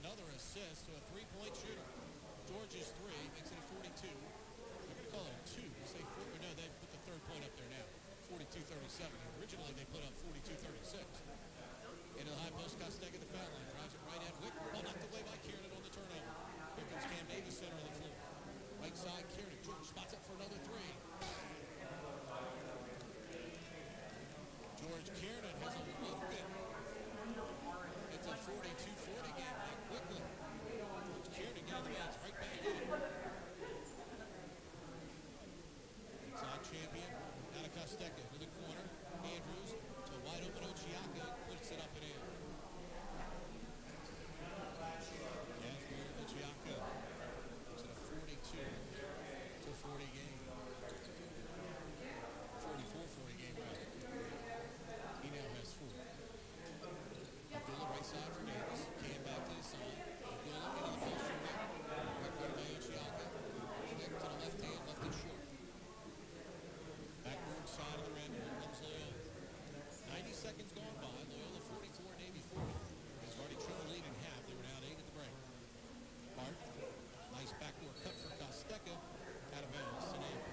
another assist to a three-point shooter. George's three makes it a 42. They're going to call it a two. Say four, or no, they put the third point up there now. 42-37. Originally, they put up 42-36. Into the high post, Costega the foul line. Drives it right at Wick. Ball knocked away by Kiernan on the turnover. Here comes Cam Davis, center of the floor. Right side, Kiernan. George spots up for another three. George Kiernan has a little bit. It's a 42-40 game right quickly. George Kiernan getting the bounce right back in. Inside champion. Out of Costega to the corner. Andrews to wide open Ochiaka. Puts it up and in. Jasmine Ochiaka. It's a 42-40 game. 44-40 game rather. He now has four. Abdullah right side for Davis. Cam back to his side. Abdullah into the post from Wick. Wick run by Ochiaka. Wick to the left hand, left it short. Backboard side of the rim. Here comes Loyola. 90 seconds gone by. Loyola 44, Navy 40. He's already trailed the lead in half. They were down 8 at the break. Hart. Nice backdoor cut for Costega. Out of bounds to Navy.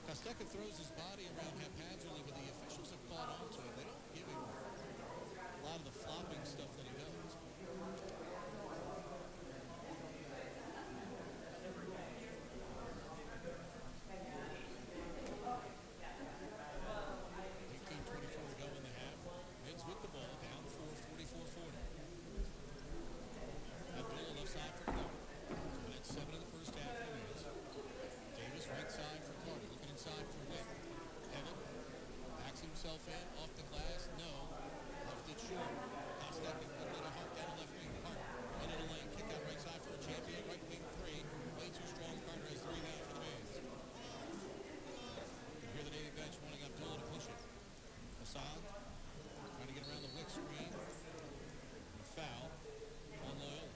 Costega throws his body around haphazardly, but the officials have caught on to it. They don't give him a lot of the flopping stuff that he does. 18:24 to go in the half. Reds with the ball, down 4, 44-40. Abdullah left side for Carter. So that's 7 in the first half for the Reds. Davis right side for Carter, looking inside for Wick. Evan backs himself in, off the glass, no. Left it short. Costega, a little Hart down the left wing. Hart into the lane, kick out right side for a champion. Right wing three, way too strong. Carter has the rebound for the Mavs. You can hear the Navy bench wanting Abdullah to push it. Assad trying to get around the Wick screen. A foul on Loyola.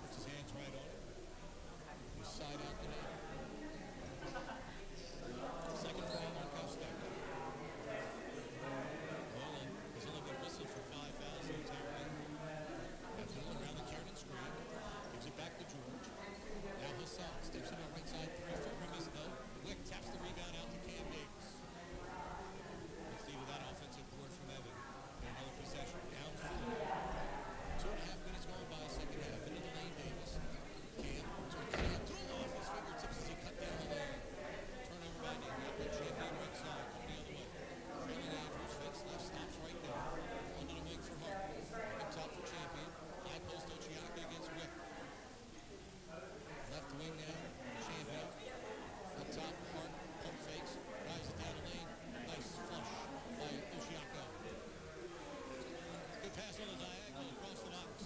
Puts his hands right on it. His side out the net. Second foul on Costega. Loyola has only been whistled for 5 fouls the entire game. Abdullah around the Kiernan screen. Gives it back to George. Now Hassan steps in on right side. 3 for him is no. Wick taps the rebound out to Cam Davis. Let's see with that offensive board from Evan. And another possession. Down 4. 2.5 minutes going by, second half. Into the lane, Davis. Cam turns it up. Throw off his fingertips as he cut down the lane. Turnover by Navy. Up the champion right side. Coming the other way. Trailing Andrews. Fakes left. Stops right there. Under the wing for Hart. Up top for champion. High post Ochiaka against Wick. Left wing now. Champion. Up top, Hart, pump fakes, drives it down the lane. Nice flush by Ochiaka. Good pass on the diagonal across the box.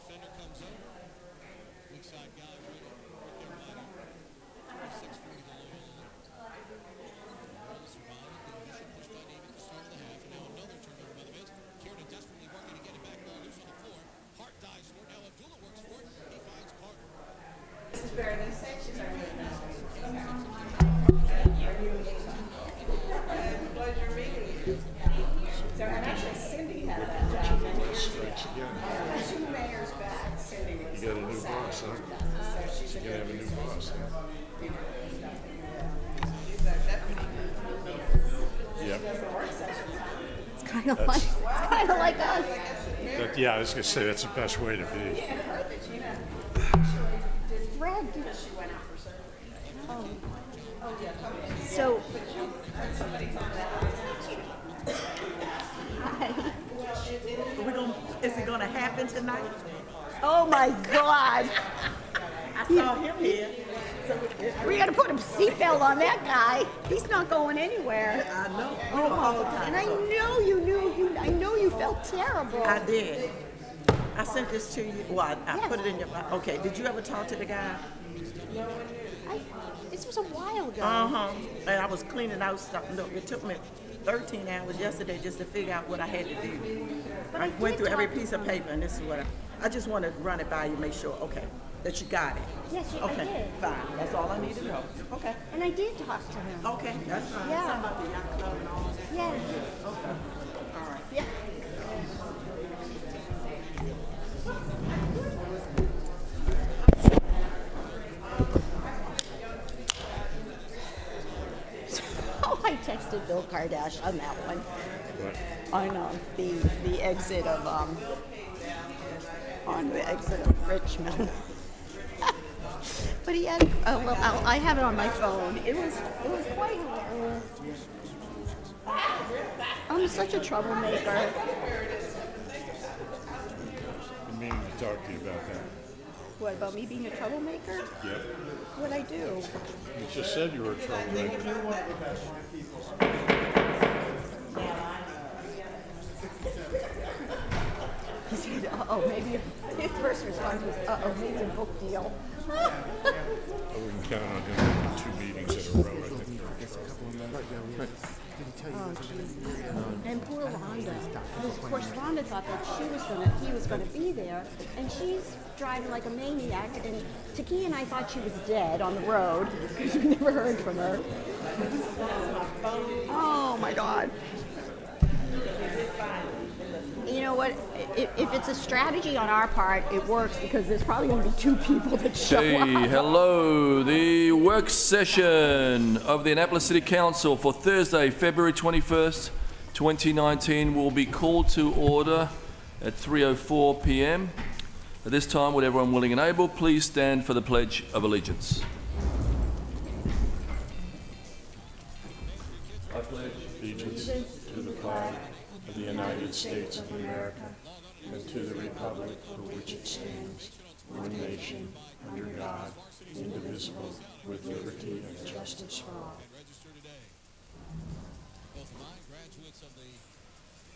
Defender comes over. Weak side guy ready. Right there by him. 26-40 to Loyola. Loyola survived the initial push by Navy at the start of the half. And now another turnover by the Mavs. Kiernan desperately working to get it back. Ball loose on the floor. Hart dives for it. Now Abdullah works for it. He finds Carter. This is better than sections are really nice. Pleasure meeting you. So, and actually Cindy had that job. Two mayors back, Cindy was. You got a new boss, huh? So she's You gotta have a new boss. She's a deputy. Yep. It's kind of like us. But yeah, I was gonna say that's the best way to be. Fred. She went out for surgery. So, hi. Is it going to happen tonight? Oh my God. I saw him here. We got to put a seatbelt on that guy. He's not going anywhere. I know. All the time. And I know you knew. I know you felt terrible. I did. I sent this to you. Well, I Yes. put it in your. Okay. Did you ever talk to the guy? This was a while ago. And I was cleaning out stuff. Look, it took me 13 hours yesterday just to figure out what I had to do. But I I went did through every talk- piece of paper, and this is what I just want to run it by you, make sure. Okay. that you got it. Yes, I Okay, did. fine. That's all I need to know. Okay. And I did talk to him. Okay, that's fine. Yeah. Something about the yacht club and all that. Yeah. Okay. All right. Yeah. Oh, I texted Bill Kardashian on that one. But On the exit of on the exit of Richmond. But he had well, I have it on my phone. It was quite hilarious. I'm such a troublemaker. I mean to talk to you about that. What about me being a troublemaker? Yep. What'd I do? You just said you were a troublemaker. He said, "Uh-oh, maybe." His first response was, "Uh-oh, maybe a book deal." I wouldn't count on him having 2 meetings in a row, I think. Oh, jeez. And poor Rhonda. Of course, Rhonda thought that he was gonna be there, and she's driving like a maniac. And Taki and I thought she was dead on the road because we never heard from her. Oh my God. You know what? If it's a strategy on our part, it works because there's probably going to be 2 people that show Hey, up. hello. The work session of the Annapolis City Council for Thursday, February 21st, 2019 will be called to order at 3:04 p.m. At this time, would everyone willing and able please stand for the Pledge of Allegiance? I pledge Allegiance to the flag of the United States of America and to the republic for which it stands, one nation, under God, indivisible, with liberty and justice for all. Register today. Both mine graduates of the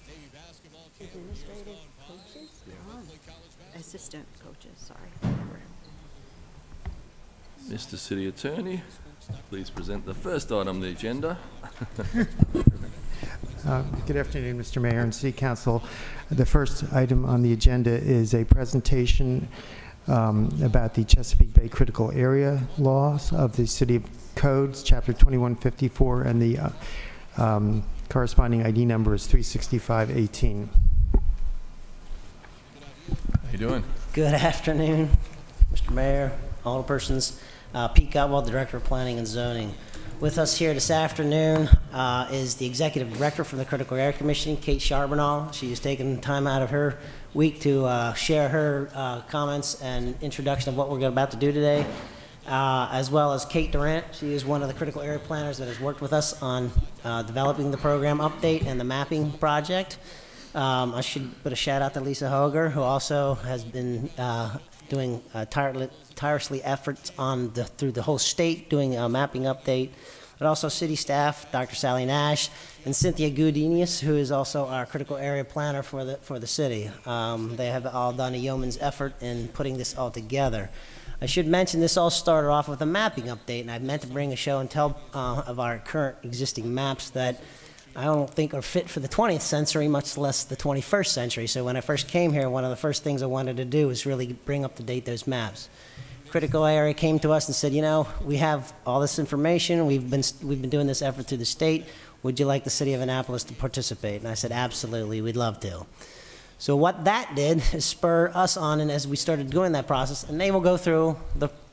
Navy basketball camp. Administrative coaches? College basketball. Assistant coaches, sorry. Mr. City Attorney, please present the first item on the agenda. Good afternoon, Mr. Mayor and City Council. The first item on the agenda is a presentation about the Chesapeake Bay Critical Area Laws of the City of Codes, Chapter 2154, and the corresponding ID number is 36518. How you doing? Good afternoon, Mr. Mayor, all the persons. Pete Gotwald, the Director of Planning and Zoning. With us here this afternoon is the Executive Director from the Critical Area Commission, Kate Charbonneau. She has taken time out of her week to share her comments and introduction of what we're about to do today, as well as Kate Durant. She is one of the critical area planners that has worked with us on developing the program update and the mapping project. I should put a shout out to Lisa Hoger, who also has been doing tirelessly efforts on through the whole state doing a mapping update, but also city staff, Dr. Sally Nash, and Cynthia Gudenius, who is also our critical area planner for the city. They have all done a yeoman's effort in putting this all together. I should mention this all started off with a mapping update, and I meant to bring a show and tell of our current existing maps that I don't think are fit for the 20th century, much less the 21st century. So when I first came here, one of the first things I wanted to do was really bring up to date those maps. Critical Area came to us and said, you know, we have all this information. We've been doing this effort through the state. Would you like the city of Annapolis to participate? And I said, absolutely, we'd love to. So what that did is spur us on, and as we started doing that process, and they will go through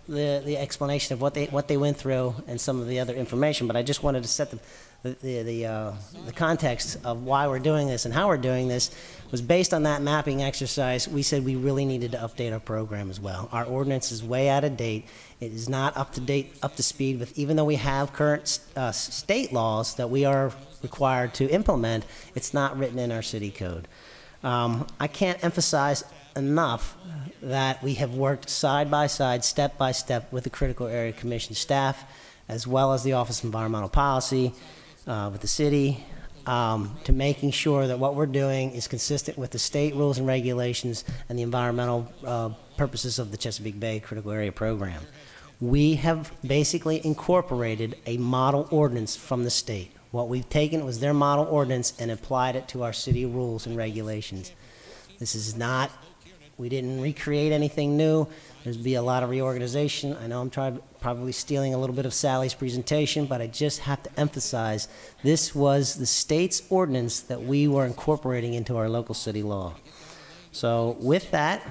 the explanation of what they went through and some of the other information, but I just wanted to set the context of why we're doing this and how we're doing this was based on that mapping exercise. We said we really needed to update our program as well. Our ordinance is way out of date. It is not up to speed with, even though we have current state laws that we are required to implement, it's not written in our city code. I can't emphasize enough that we have worked side by side, step by step with the Critical Area Commission staff, as well as the Office of Environmental Policy, with the city, to making sure that what we're doing is consistent with the state rules and regulations and the environmental purposes of the Chesapeake Bay Critical Area Program. We have basically incorporated a model ordinance from the state. What we've taken was their model ordinance and applied it to our city rules and regulations. This is not We didn't recreate anything new. There's be a lot of reorganization. I know I'm probably stealing a little bit of Sally's presentation, but I just have to emphasize this was the state's ordinance that we were incorporating into our local city law. So with that,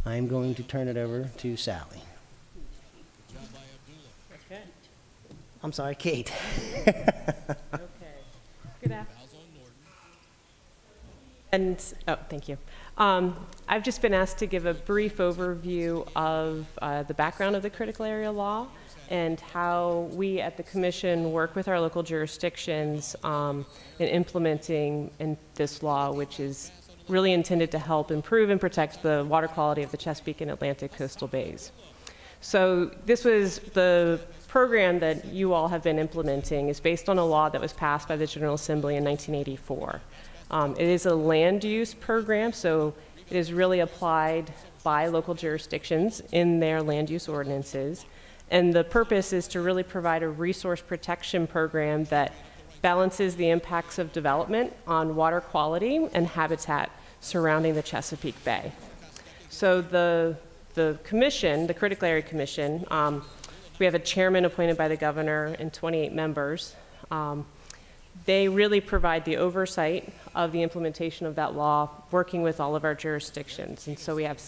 I'm going to turn it over to Sally. Okay. I'm sorry, Kate. Okay. Good afternoon. And, oh, thank you. I've just been asked to give a brief overview of the background of the critical area law and how we at the Commission work with our local jurisdictions in implementing this law, which is really intended to help improve and protect the water quality of the Chesapeake and Atlantic coastal bays. So this was the program that you all have been implementing is based on a law that was passed by the General Assembly in 1984. It is a land use program, so it is really applied by local jurisdictions in their land use ordinances. And the purpose is to really provide a resource protection program that balances the impacts of development on water quality and habitat surrounding the Chesapeake Bay. So the commission, the Critical Area Commission, we have a chairman appointed by the governor and 28 members. They really provide the oversight of the implementation of that law, working with all of our jurisdictions. And so we have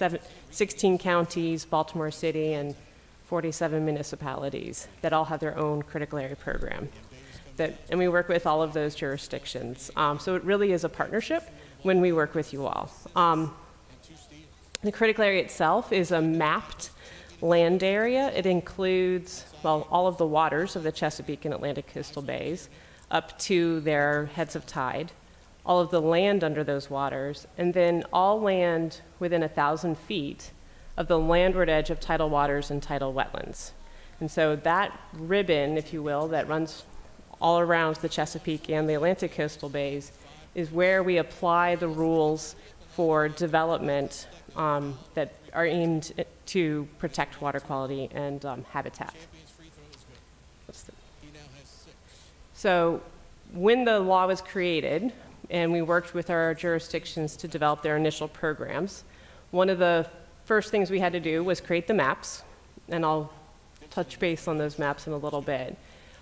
16 counties, Baltimore City, and 47 municipalities that all have their own critical area program. And we work with all of those jurisdictions. So it really is a partnership when we work with you all. The critical area itself is a mapped land area. It includes, well, all of the waters of the Chesapeake and Atlantic coastal bays, up to their heads of tide, all of the land under those waters, and then all land within 1,000 feet of the landward edge of tidal waters and tidal wetlands. And so that ribbon, if you will, that runs all around the Chesapeake and the Atlantic coastal bays is where we apply the rules for development that are aimed to protect water quality and habitat. So when the law was created and we worked with our jurisdictions to develop their initial programs, one of the first things we had to do was create the maps, and I'll touch base on those maps in a little bit.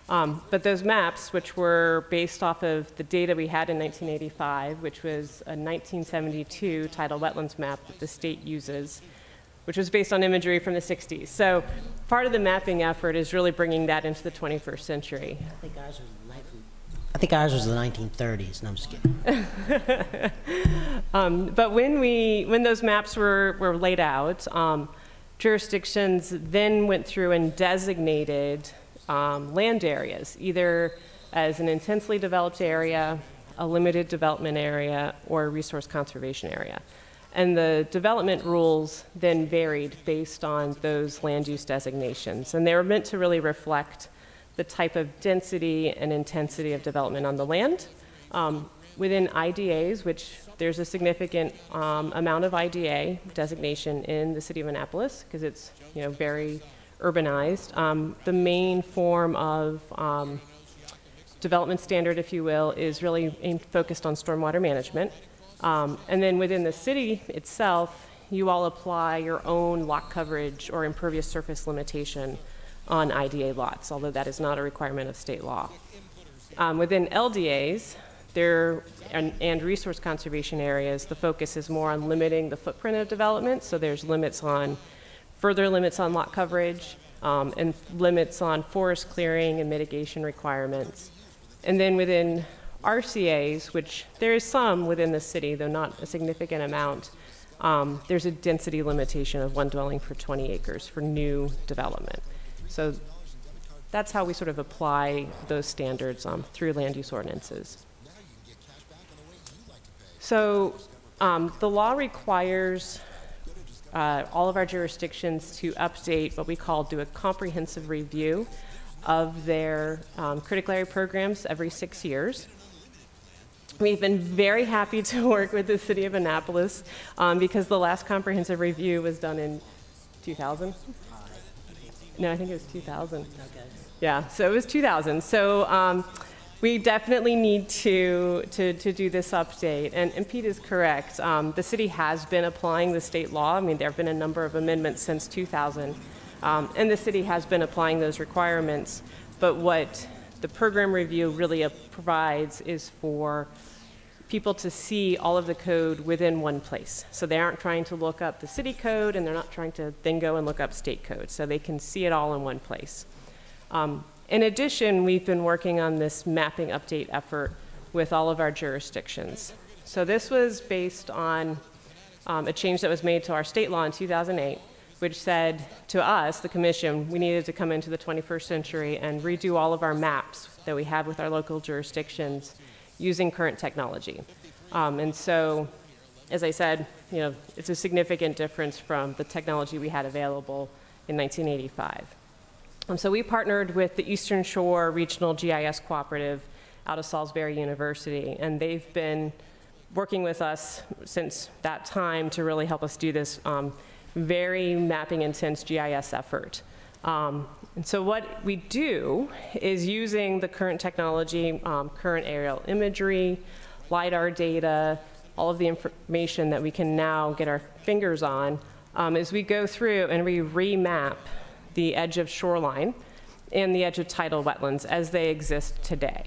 But those maps, which were based off of the data we had in 1985, which was a 1972 tidal wetlands map that the state uses, which was based on imagery from the 60s. So part of the mapping effort is really bringing that into the 21st century. I think ours was the 1930s, and I'm just kidding. But when those maps were laid out, jurisdictions then went through and designated land areas, either as an intensely developed area, a limited development area, or a resource conservation area. And the development rules then varied based on those land use designations. And they were meant to really reflect the type of density and intensity of development on the land. Within IDAs, which there's a significant amount of IDA designation in the city of Annapolis, because it's very urbanized. The main form of development standard, if you will, is really focused on stormwater management. And then within the city itself, you all apply your own lot coverage or impervious surface limitation on IDA lots, although that is not a requirement of state law. Within LDAs and resource conservation areas, the focus is more on limiting the footprint of development, so there's further limits on lot coverage and limits on forest clearing and mitigation requirements. And then within RCAs, which there is some within the city, though not a significant amount, there's a density limitation of 1 dwelling per 20 acres for new development. So that's how we sort of apply those standards through land use ordinances. So the law requires all of our jurisdictions to update what we do a comprehensive review of their critical area programs every 6 years. We've been very happy to work with the city of Annapolis because the last comprehensive review was done in 2000. No, I think it was 2000. Okay. Yeah, so it was 2000. So We definitely need to do this update, and Pete is correct. The city has been applying the state law. I mean, there have been a number of amendments since 2000, and the city has been applying those requirements. But what the program review really provides is for people to see all of the code within one place. So they aren't trying to look up the city code, and they're not trying to then go and look up state code. So they can see it all in one place. In addition, we've been working on this mapping update effort with all of our jurisdictions. So this was based on a change that was made to our state law in 2008, which said to us, the commission, we needed to come into the 21st century and redo all of our maps that we have with our local jurisdictions using current technology. And so, as I said, it's a significant difference from the technology we had available in 1985. So we partnered with the Eastern Shore Regional GIS Cooperative out of Salisbury University, and they've been working with us since that time to really help us do this very mapping intense GIS effort. And so what we do is using the current technology, current aerial imagery, LiDAR data, all of the information that we can now get our fingers on, is we go through and we remap the edge of shoreline and the edge of tidal wetlands as they exist today.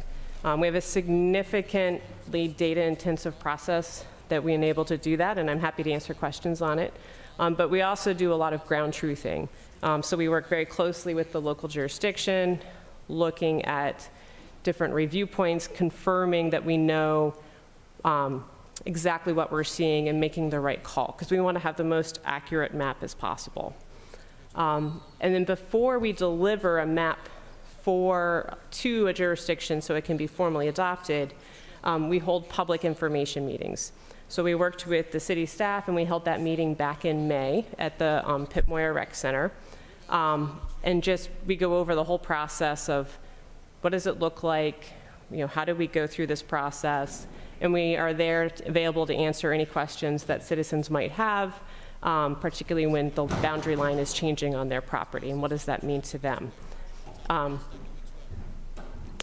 We have a significantly data-intensive process that we enable to do that, and I'm happy to answer questions on it. But we also do a lot of ground truthing. So we work very closely with the local jurisdiction, looking at different review points, confirming that we know exactly what we're seeing and making the right call, because we want to have the most accurate map as possible. And then before we deliver a map to a jurisdiction so it can be formally adopted, we hold public information meetings. So we worked with the city staff, and we held that meeting back in May at the Pip Moyer Rec Center. And we go over the whole process of what does it look like, how do we go through this process, and we are there available to answer any questions that citizens might have, particularly when the boundary line is changing on their property, and what does that mean to them. And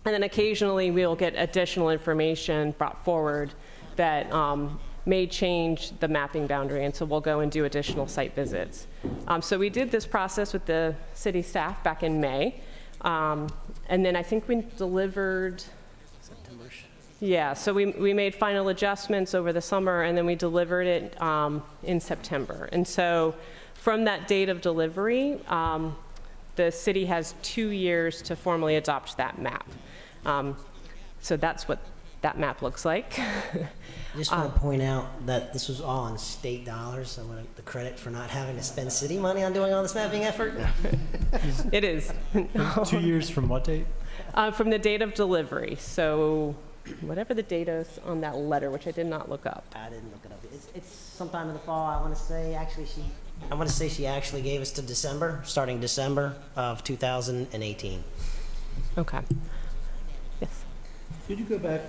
then occasionally we'll get additional information brought forward that may change the mapping boundary, and so we'll go and do additional site visits. So we did this process with the city staff back in May, and then I think we delivered September-ish. Yeah, so we made final adjustments over the summer, and then we delivered it in September. And so from that date of delivery, the city has 2 years to formally adopt that map. So that's what that map looks like. I just want to point out that this was all on state dollars. I want the credit for not having to spend city money on doing all this mapping effort. It is. 2 years from what date? From the date of delivery. So whatever the date is on that letter, which I did not look up. I didn't look it up. It's sometime in the fall. I want to say she actually gave us to December, starting December of 2018. Okay. Yes. Could you go back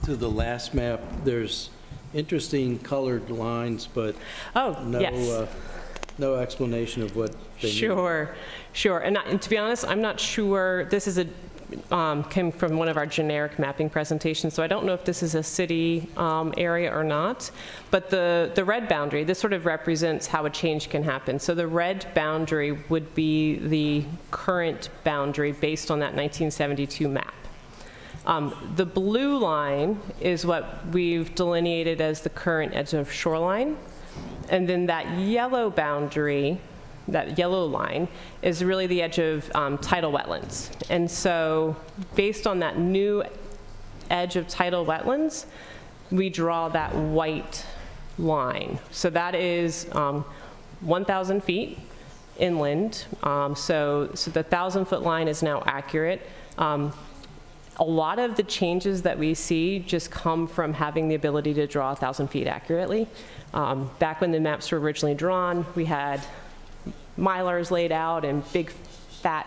to the last map? There's interesting colored lines, but no explanation of what they mean. Sure. And to be honest, I'm not sure. This is came from one of our generic mapping presentations, so I don't know if this is a city area or not. But the red boundary, this sort of represents how a change can happen. So the red boundary would be the current boundary based on that 1972 map. The blue line is what we've delineated as the current edge of shoreline. And then that yellow boundary, that yellow line, is really the edge of tidal wetlands. And so based on that new edge of tidal wetlands, we draw that white line. So that is 1,000 feet inland. So the 1,000-foot line is now accurate. A lot of the changes that we see just come from having the ability to draw 1,000 feet accurately. Back when the maps were originally drawn, we had milers laid out and big, fat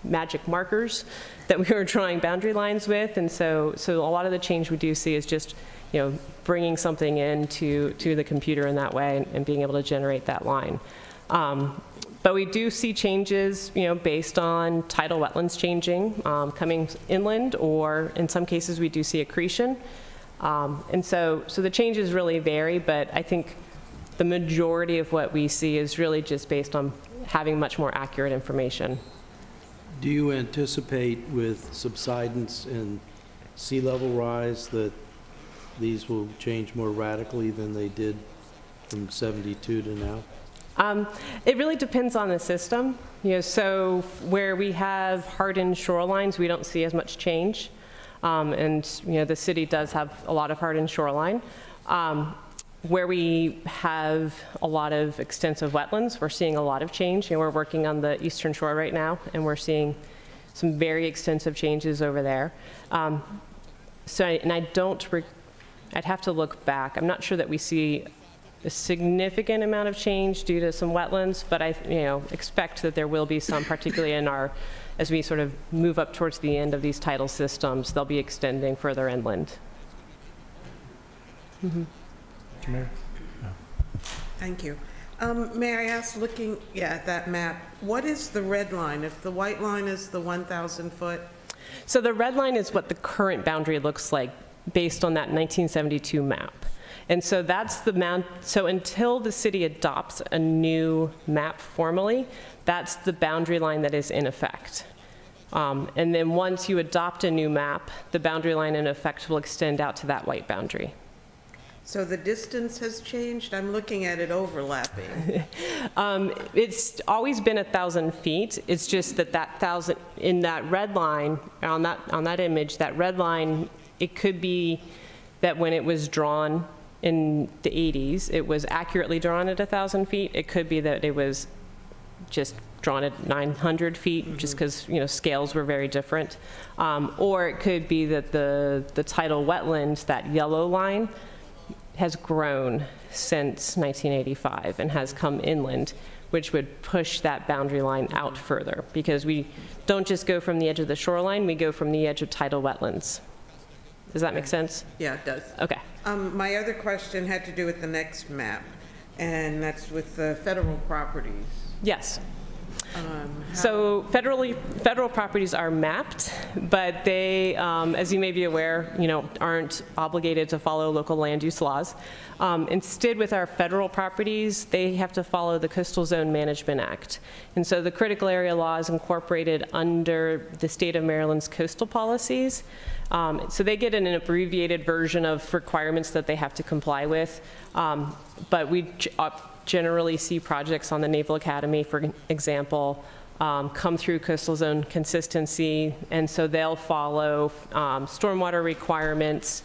magic markers that we were drawing boundary lines with. And so a lot of the change we do see is just, bringing something into the computer in that way and being able to generate that line. But we do see changes, based on tidal wetlands changing, coming inland, or in some cases we do see accretion. And so the changes really vary, but I think the majority of what we see is really just based on having much more accurate information. Do you anticipate with subsidence and sea level rise that these will change more radically than they did from 72 to now? It really depends on the system. So where we have hardened shorelines, we don't see as much change. And the city does have a lot of hardened shoreline. Where we have a lot of extensive wetlands, we're seeing a lot of change. We're working on the Eastern Shore right now, and we're seeing some very extensive changes over there. I'd have to look back. I'm not sure that we see a significant amount of change due to some wetlands, but I expect that there will be some, particularly as we sort of move up towards the end of these tidal systems, they'll be extending further inland. Mm-hmm. Mayor? No. Thank you. May I ask, looking at that map, what is the red line? If the white line is the 1,000 foot? So the red line is what the current boundary looks like based on that 1972 map. And so that's the map. So until the city adopts a new map formally, that's the boundary line that is in effect. And then once you adopt a new map, the boundary line in effect will extend out to that white boundary. So the distance has changed? I'm looking at it overlapping. It's always been 1,000 feet. It's just that 1,000 in that red line on that image, that red line, it could be that when it was drawn in the 80s, it was accurately drawn at 1,000 feet. It could be that it was just drawn at 900 feet, just because scales were very different, or it could be that the tidal wetland, that yellow line, has grown since 1985 and has come inland, which would push that boundary line out further, because we don't just go from the edge of the shoreline, we go from the edge of tidal wetlands. Does that make sense? Yeah, it does. Okay. My other question had to do with the next map, and that's with the federal properties. Yes. So federal properties are mapped, but they, as you may be aware, aren't obligated to follow local land use laws. Instead, with our federal properties, they have to follow the Coastal Zone Management Act. And so the critical area law is incorporated under the state of Maryland's coastal policies. So they get an abbreviated version of requirements that they have to comply with. But we generally see projects on the Naval Academy, for example, come through coastal zone consistency, and so they'll follow stormwater requirements.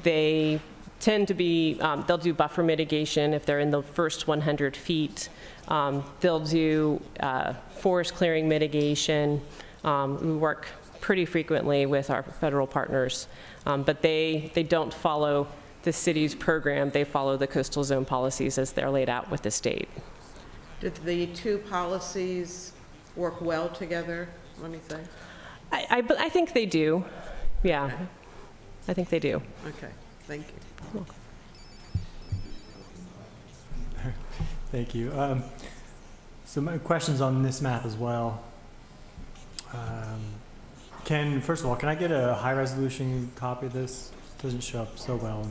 They tend to be, they'll do buffer mitigation if they're in the first 100 feet. They'll do forest clearing mitigation. We work pretty frequently with our federal partners, but they don't follow the city's program. They follow the coastal zone policies as they're laid out with the state. Did the two policies work well together, let me say? I think they do. Yeah, okay. I think they do. Okay, thank you. Thank you. So my question's on this map as well. First of all, can I get a high resolution copy of this? It doesn't show up so well.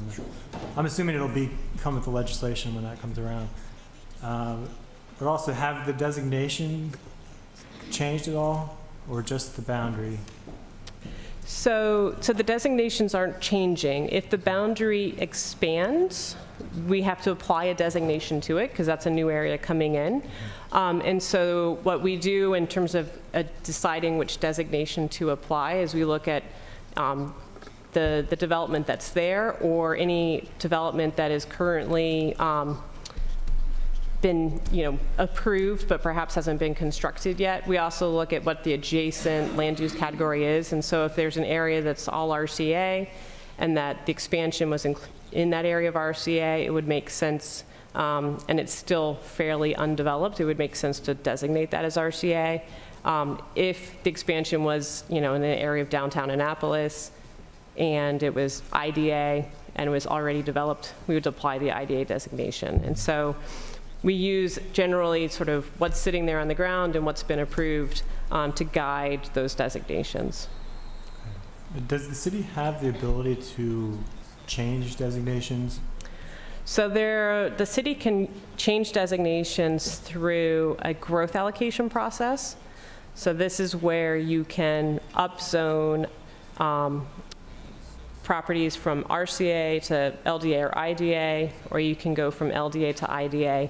I'm assuming it'll come with the legislation when that comes around. But also, have the designation changed at all, or just the boundary? So the designations aren't changing. If the boundary expands, we have to apply a designation to it, because that's a new area coming in. And so what we do in terms of deciding which designation to apply is we look at the development that's there, or any development that is currently been approved but perhaps hasn't been constructed yet. We also look at what the adjacent land use category is, and so if there's an area that's all RCA and that the expansion was in that area of RCA, it would make sense, and it's still fairly undeveloped, it would make sense to designate that as RCA. If the expansion was in an area of downtown Annapolis and it was IDA and it was already developed, we would apply the IDA designation. And so we use generally sort of what's sitting there on the ground and what's been approved to guide those designations. Does the city have the ability to change designations? So the city can change designations through a growth allocation process. So this is where you can upzone properties from RCA to LDA or IDA, or you can go from LDA to IDA.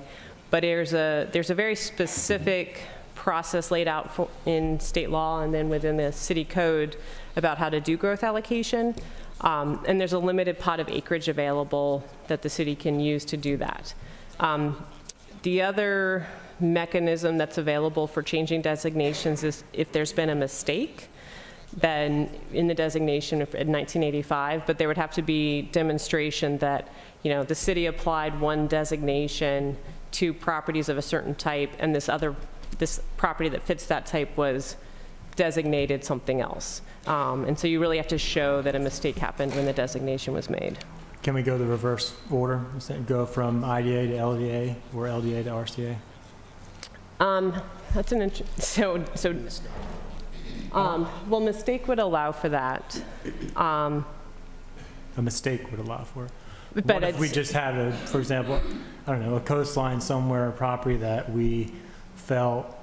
But there's a very specific process laid out in state law and then within the city code about how to do growth allocation. And there's a limited pot of acreage available that the city can use to do that. The other mechanism that's available for changing designations is if there's been a mistake then in the designation in 1985, but there would have to be demonstration that, you know, the city applied one designation to properties of a certain type, and this property that fits that type was designated something else. And so you really have to show that a mistake happened when the designation was made. Can we go the reverse order? Go from IDA to LDA or LDA to RCA? That's an interesting, well, mistake would allow for that. A mistake would allow for it. But what if we just had for example, I don't know, a coastline somewhere, a property that we felt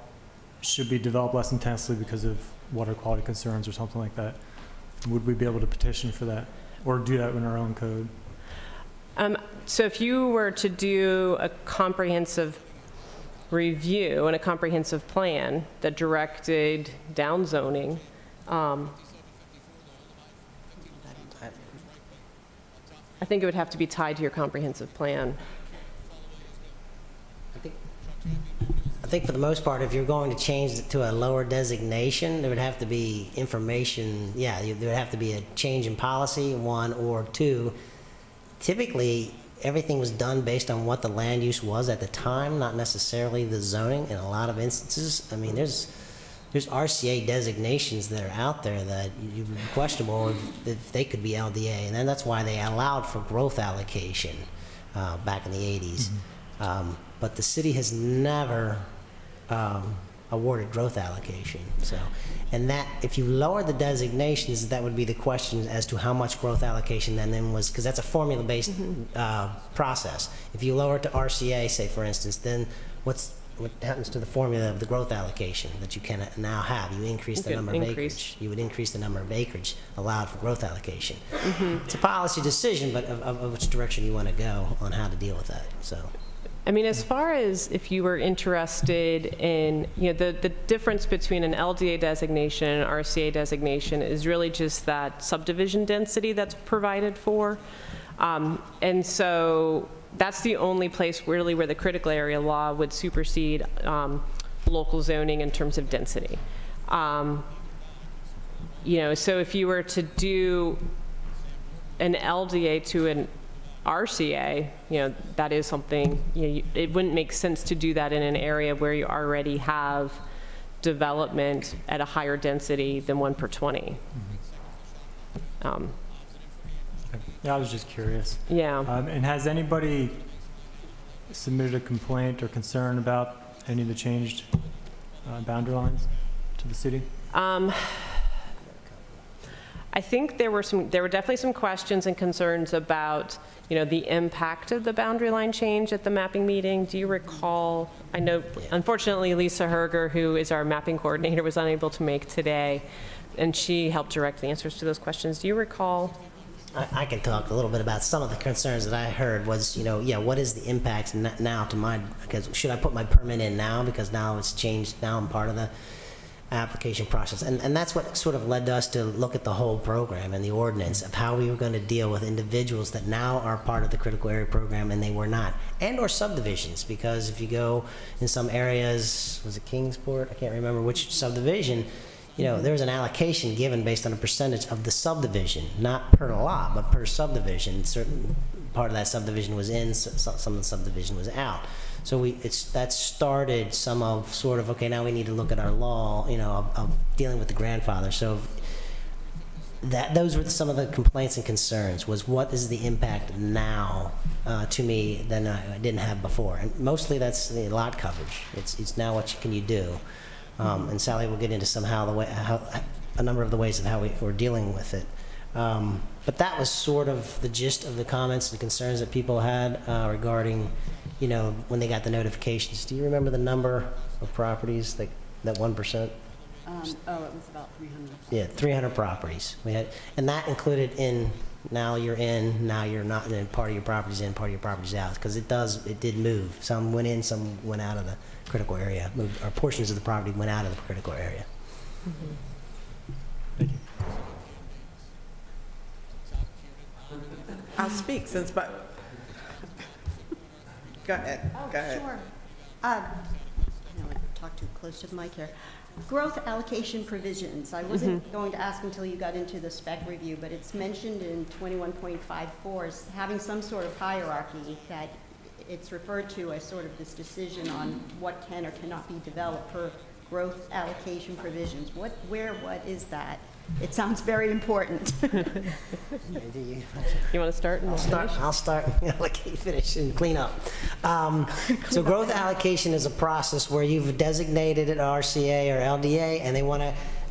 should be developed less intensely because of water quality concerns or something like that? Would we be able to petition for that or do that in our own code? So if you were to do a comprehensive review and a comprehensive plan that directed down zoning, I think it would have to be tied to your comprehensive plan. I think for the most part, if you're going to change it to a lower designation, there would have to be information. Yeah, there would have to be a change in policy, one, or two. Typically, everything was done based on what the land use was at the time, not necessarily the zoning in a lot of instances. I mean, there's RCA designations that are out there that you would be questionable if they could be LDA, and then that's why they allowed for growth allocation back in the 80s. Mm-hmm. But the city has never awarded growth allocation. So, and that if you lower the designations, that would be the question as to how much growth allocation then was, because that's a formula-based process. If you lower it to RCA, say for instance, then what happens to the formula of the growth allocation that you can now have? You increase the number of acreage. You would increase the number of acreage allowed for growth allocation. It's a policy decision, but of which direction you want to go on how to deal with that. So. I mean, as far as if you were interested in, you know, the difference between an LDA designation and an RCA designation is really just that subdivision density that's provided for. And so that's the only place really where the critical area law would supersede local zoning in terms of density. You know, so if you were to do an LDA to an RCA, you know, that is something, you know, it wouldn't make sense to do that in an area where you already have development at a higher density than 1 per 20. Yeah, I was just curious. Yeah. And has anybody submitted a complaint or concern about any of the changed boundary lines to the city? I think there were definitely some questions and concerns about, you know, the impact of the boundary line change at the mapping meeting. Do you recall? I know, unfortunately, Lisa Herger, who is our mapping coordinator, was unable to make today, and she helped direct the answers to those questions. Do you recall? I can talk a little bit about some of the concerns that I heard was, you know, yeah, what is the impact now to my, because should I put my permit in now because now it's changed, now I'm part of the application process. And that's what sort of led us to look at the whole program and the ordinance of how we were going to deal with individuals that now are part of the critical area program and they were not, and or subdivisions, because if you go in some areas, was it Kingsport? I can't remember which subdivision, you know, there was an allocation given based on a percentage of the subdivision, not per lot, but per subdivision. Certain part of that subdivision was in, some of the subdivision was out. So that started some of sort of, okay, now we need to look at our law, you know, of dealing with the grandfather. So those were some of the complaints and concerns, was what is the impact now to me than I didn't have before. And mostly that's the lot coverage. It's now what can you do. And Sally will get into somehow a number of the ways of how we're dealing with it. But that was sort of the gist of the comments and concerns that people had regarding, you know, when they got the notifications. Do you remember the number of properties, that 1%? Oh, it was about 300. Yeah, 300 properties. We had, and that included now you're in, now you're not, and then part of your property's in, part of your property's out, because it did move. Some went in, some went out of the critical area, or portions of the property went out of the critical area. Thank you. I'll speak since, but go ahead. Oh, Go ahead. sure. I talk too close to the mic here. Growth allocation provisions. I wasn't going to ask until you got into the spec review, but it's mentioned in 21.54 as having some sort of hierarchy, that it's referred to as sort of this decision on what can or cannot be developed per growth allocation provisions. What is that? It sounds very important. You want to start? I'll start, finish and clean up. So growth allocation is a process where you've designated an RCA or LDA, and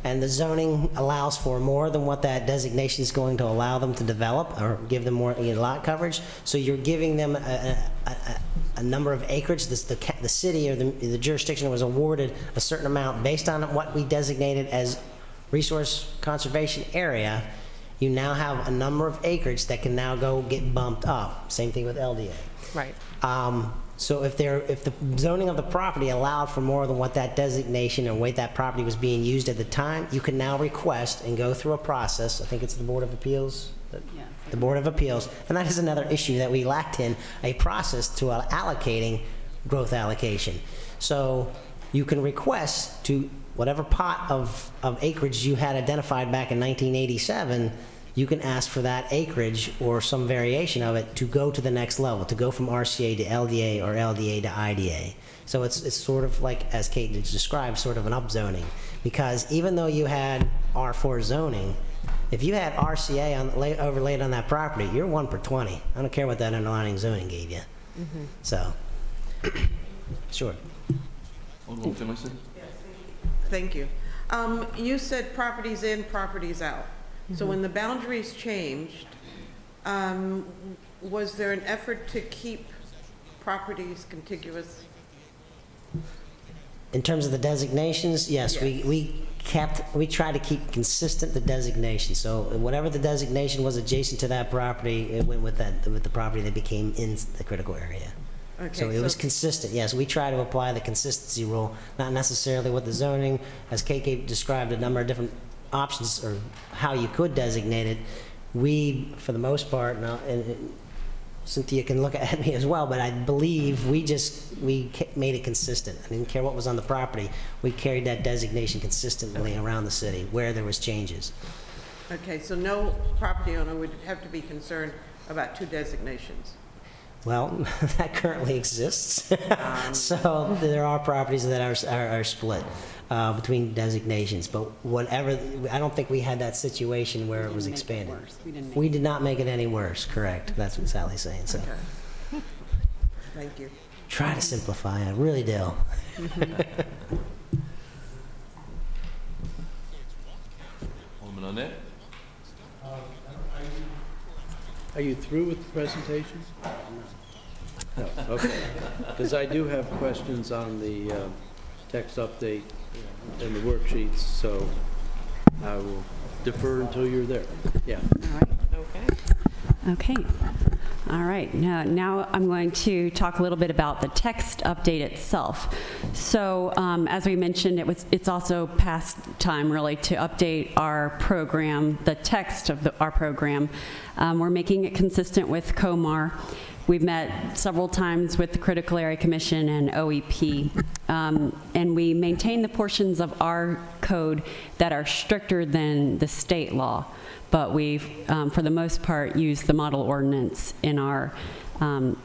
and the zoning allows for more than what that designation is going to allow them to develop or give them more lot coverage. So you're giving them a number of acreage. The city or the jurisdiction was awarded a certain amount based on what we designated as resource conservation area. You now have a number of acreage that can now go get bumped up. Same thing with LDA. Right. So if the zoning of the property allowed for more than what that designation and way that property was being used at the time, you can now request and go through a process. I think it's the Board of Appeals. The Board of Appeals, and that is another issue that we lacked in, a process to allocating growth allocation. So you can request to whatever pot of acreage you had identified back in 1987, you can ask for that acreage or some variation of it to go to the next level, to go from RCA to LDA or LDA to IDA. So it's sort of like, as Kate described, sort of an upzoning. Because even though you had R4 zoning, if you had RCA overlaid on that property, you're 1 per 20. I don't care what that underlying zoning gave you. So, sure. Alderman Finlayson? Thank you. You said properties in, properties out. So when the boundaries changed, was there an effort to keep properties contiguous? In terms of the designations, yes. We tried to keep consistent the designation. So whatever the designation was adjacent to that property, it went with the property that became in the critical area. Okay, so it was consistent. Yes, we try to apply the consistency rule, not necessarily with the zoning, as KK described, a number of different options or how you could designate it. We, for the most part, and Cynthia can look at me as well, but I believe we made it consistent. I didn't care what was on the property. We carried that designation consistently around the city where there was changes. Okay, so no property owner would have to be concerned about two designations. Well, that currently exists. So there are properties that are split between designations, but whatever, I don't think we had that situation where it was expanded. We did not make it any worse, correct. That's what Sally's saying. So. Okay. Thank you. Try to simplify, I really do. Alderman Arnett? Are you through with the presentation? No. Okay. Because I do have questions on the text update and the worksheets, so I will defer until you're there. Yeah. All right. Okay. Okay. All right. Now I'm going to talk a little bit about the text update itself. So as we mentioned, it's also past time really to update our program, the text of our program. We're making it consistent with COMAR. We've met several times with the Critical Area Commission and OEP, and we maintain the portions of our code that are stricter than the state law, but we've, for the most part, used the model ordinance in our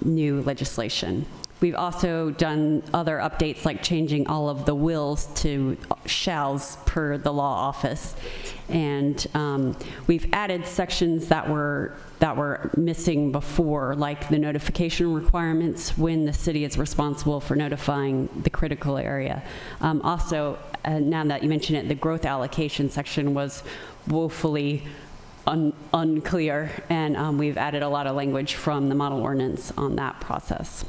new legislation. We've also done other updates like changing all of the wills to shalls per the law office. And we've added sections that were missing before, like the notification requirements when the city is responsible for notifying the critical area. Also, now that you mention it, the growth allocation section was woefully unclear, and we've added a lot of language from the model ordinance on that process.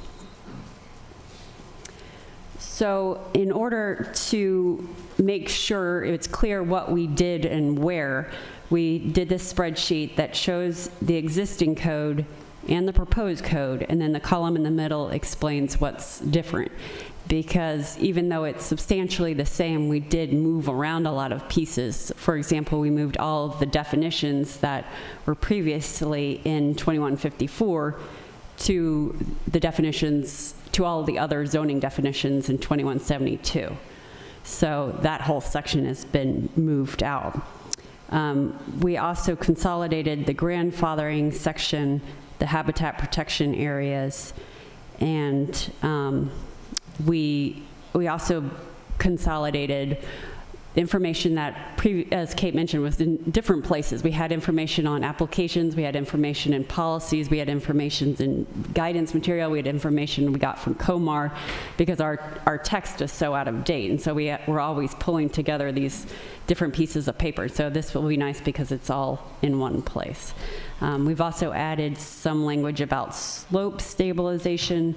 So in order to make sure it's clear what we did and where, we did this spreadsheet that shows the existing code and the proposed code, and then the column in the middle explains what's different. Because even though it's substantially the same, we did move around a lot of pieces. For example, we moved all of the definitions that were previously in 2154 to the definitions, to all of the other zoning definitions in 2172. So that whole section has been moved out. We also consolidated the grandfathering section, the habitat protection areas, and we also consolidated information that, as Kate mentioned, was in different places. We had information on applications, we had information in policies, we had information in guidance material, we had information we got from COMAR, because our text is so out of date. And so we're always pulling together these different pieces of paper. So this will be nice because it's all in one place. We've also added some language about slope stabilization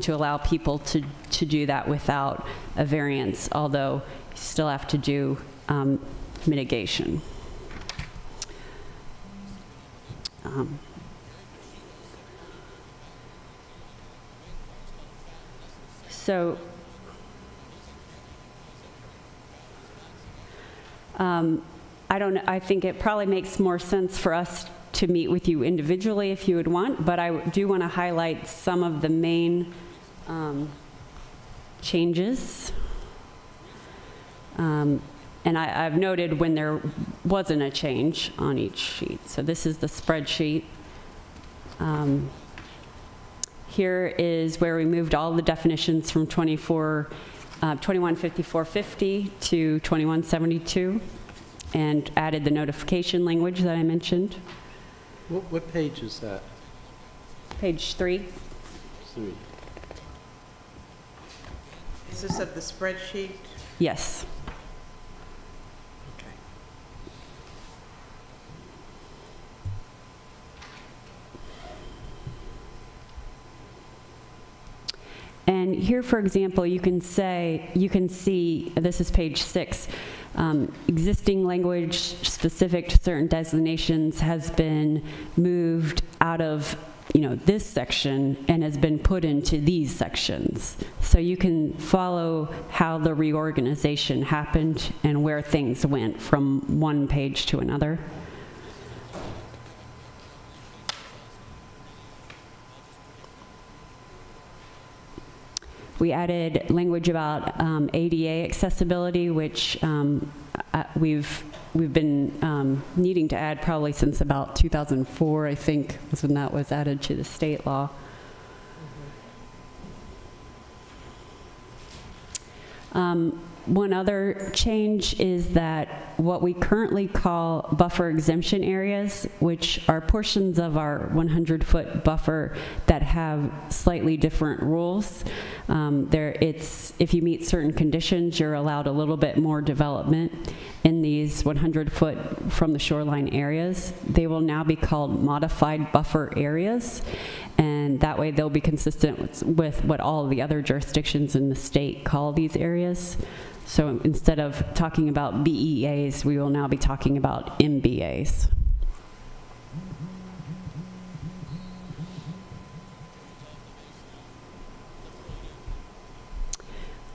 to allow people to do that without a variance, although you still have to do mitigation. I don't know, I think it probably makes more sense for us to meet with you individually if you would want, but I do want to highlight some of the main changes. And I've noted when there wasn't a change on each sheet. So this is the spreadsheet. Here is where we moved all the definitions from 215450 to 2172 and added the notification language that I mentioned. What page is that? Page 3. 3. Is this of the spreadsheet? Yes. Okay. And here, for example, you can see, this is page 6, existing language specific to certain designations has been moved out of this section and has been put into these sections. So you can follow how the reorganization happened and where things went from one page to another. We added language about ADA accessibility, which we've been needing to add probably since about 2004, I think, was when that was added to the state law. One other change is that what we currently call buffer exemption areas, which are portions of our 100-foot buffer that have slightly different rules. If you meet certain conditions, you're allowed a little bit more development in these 100-foot from the shoreline areas. They will now be called modified buffer areas, and that way they'll be consistent with what all of the other jurisdictions in the state call these areas. So instead of talking about BEAs, we will now be talking about MBAs.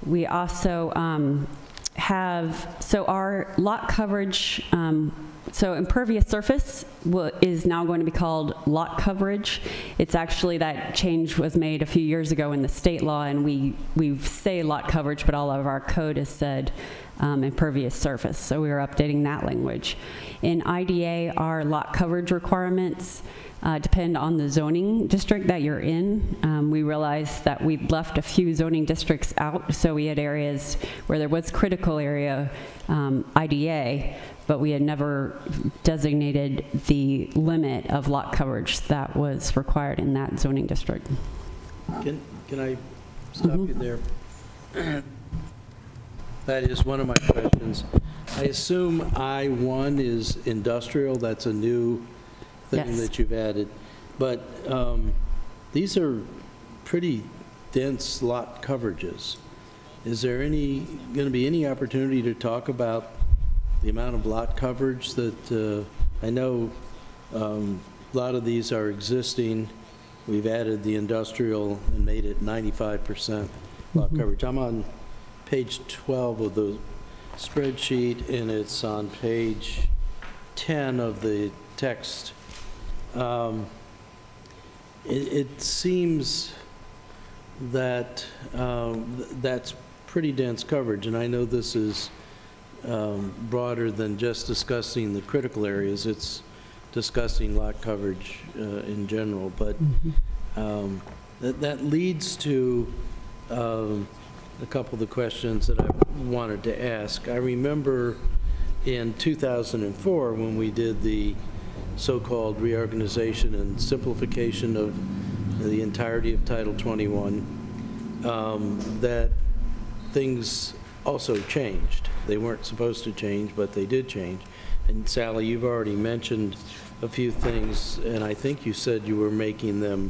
We also so our lot coverage, so impervious surface is now going to be called lot coverage. It's actually, that change was made a few years ago in the state law, and we say lot coverage, but all of our code has said impervious surface. So we are updating that language. In IDA, our lot coverage requirements depend on the zoning district that you're in. We realized that we'd left a few zoning districts out, so we had areas where there was critical area IDA, but we had never designated the limit of lot coverage that was required in that zoning district. Can I stop you there? That is one of my questions. I assume I-1 is industrial, that's a new thing that you've added. But these are pretty dense lot coverages. Is there going to be any opportunity to talk about the amount of lot coverage that, I know a lot of these are existing. We've added the industrial and made it 95% lot coverage. I'm on page 12 of the spreadsheet, and it's on page 10 of the text. It seems that that's pretty dense coverage, and I know this is broader than just discussing the critical areas. It's discussing lot coverage in general, but that leads to a couple of the questions that I wanted to ask. I remember in 2004 when we did the so-called reorganization and simplification of the entirety of Title 21, that things also changed. They weren't supposed to change, but they did change. And Sally, you've already mentioned a few things, and I think you said you were making them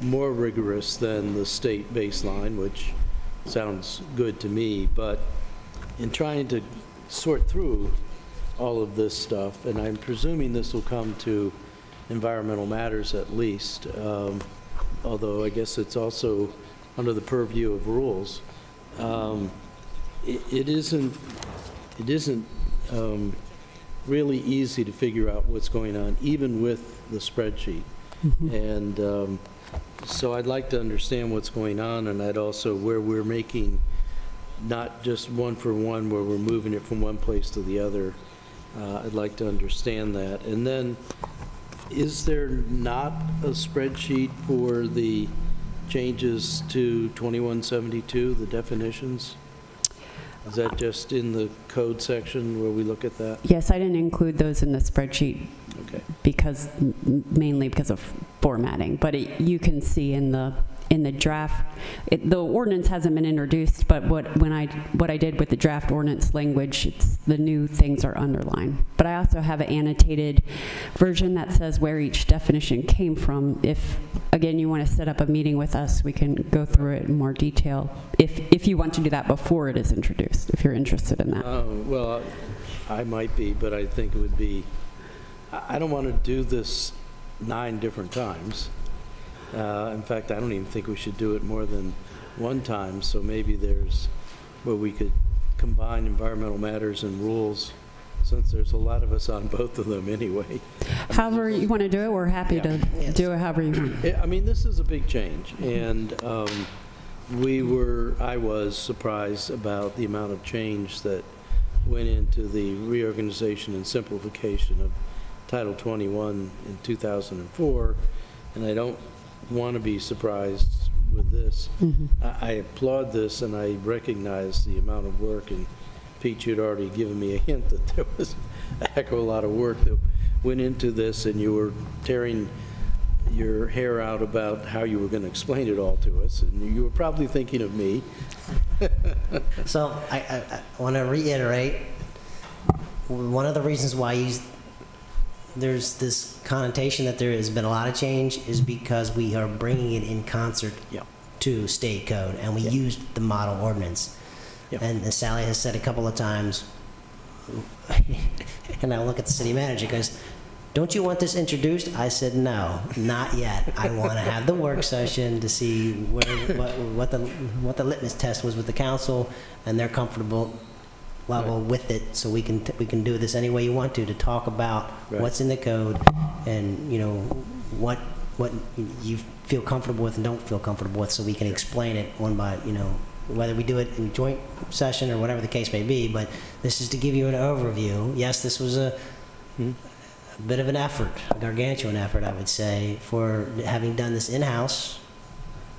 more rigorous than the state baseline, which sounds good to me. But in trying to sort through all of this stuff, and I'm presuming this will come to environmental matters at least, although I guess it's also under the purview of rules. It isn't really easy to figure out what's going on, even with the spreadsheet. And so I'd like to understand what's going on, and I'd also where we're making not just one for one, where we're moving it from one place to the other. I'd like to understand that. And then, is there not a spreadsheet for the changes to 2172, the definitions? Is that just in the code section where we look at that? Yes, I didn't include those in the spreadsheet because mainly because of formatting. But you can see in the draft, the ordinance hasn't been introduced, but what I did with the draft ordinance language, the new things are underlined. But I also have an annotated version that says where each definition came from. If again you want to set up a meeting with us, we can go through it in more detail. If you want to do that before it is introduced, if you're interested in that. Well, I might be, but I think it would be. I don't want to do this 9 different times. In fact, I don't even think we should do it more than one time, so maybe there's where we could combine environmental matters and rules, since there's a lot of us on both of them anyway. However you want to do it, we're happy to do it however you want. I mean, this is a big change, and I was surprised about the amount of change that went into the reorganization and simplification of Title 21 in 2004, and I don't want to be surprised with this. I applaud this, and I recognize the amount of work, and Pete, you'd already given me a hint that there was a heck of a lot of work that went into this, and you were tearing your hair out about how you were going to explain it all to us, and you were probably thinking of me. So I want to reiterate, one of the reasons why there's this connotation that there has been a lot of change is because we are bringing it in concert to state code, and we used the model ordinance. And as Sally has said a couple of times, and I look at the city manager, goes, "Don't you want this introduced?" I said, "No, not yet. I want to have the work session to see what the litmus test was with the council, and their comfortable level with it, so we can do this any way you want to talk about what's in the code, and what you feel comfortable with and don't feel comfortable with, so we can explain it one by whether we do it in joint session or whatever the case may be, but this is to give you an overview. Yes, this was a bit of an effort, a gargantuan effort, I would say, for having done this in-house.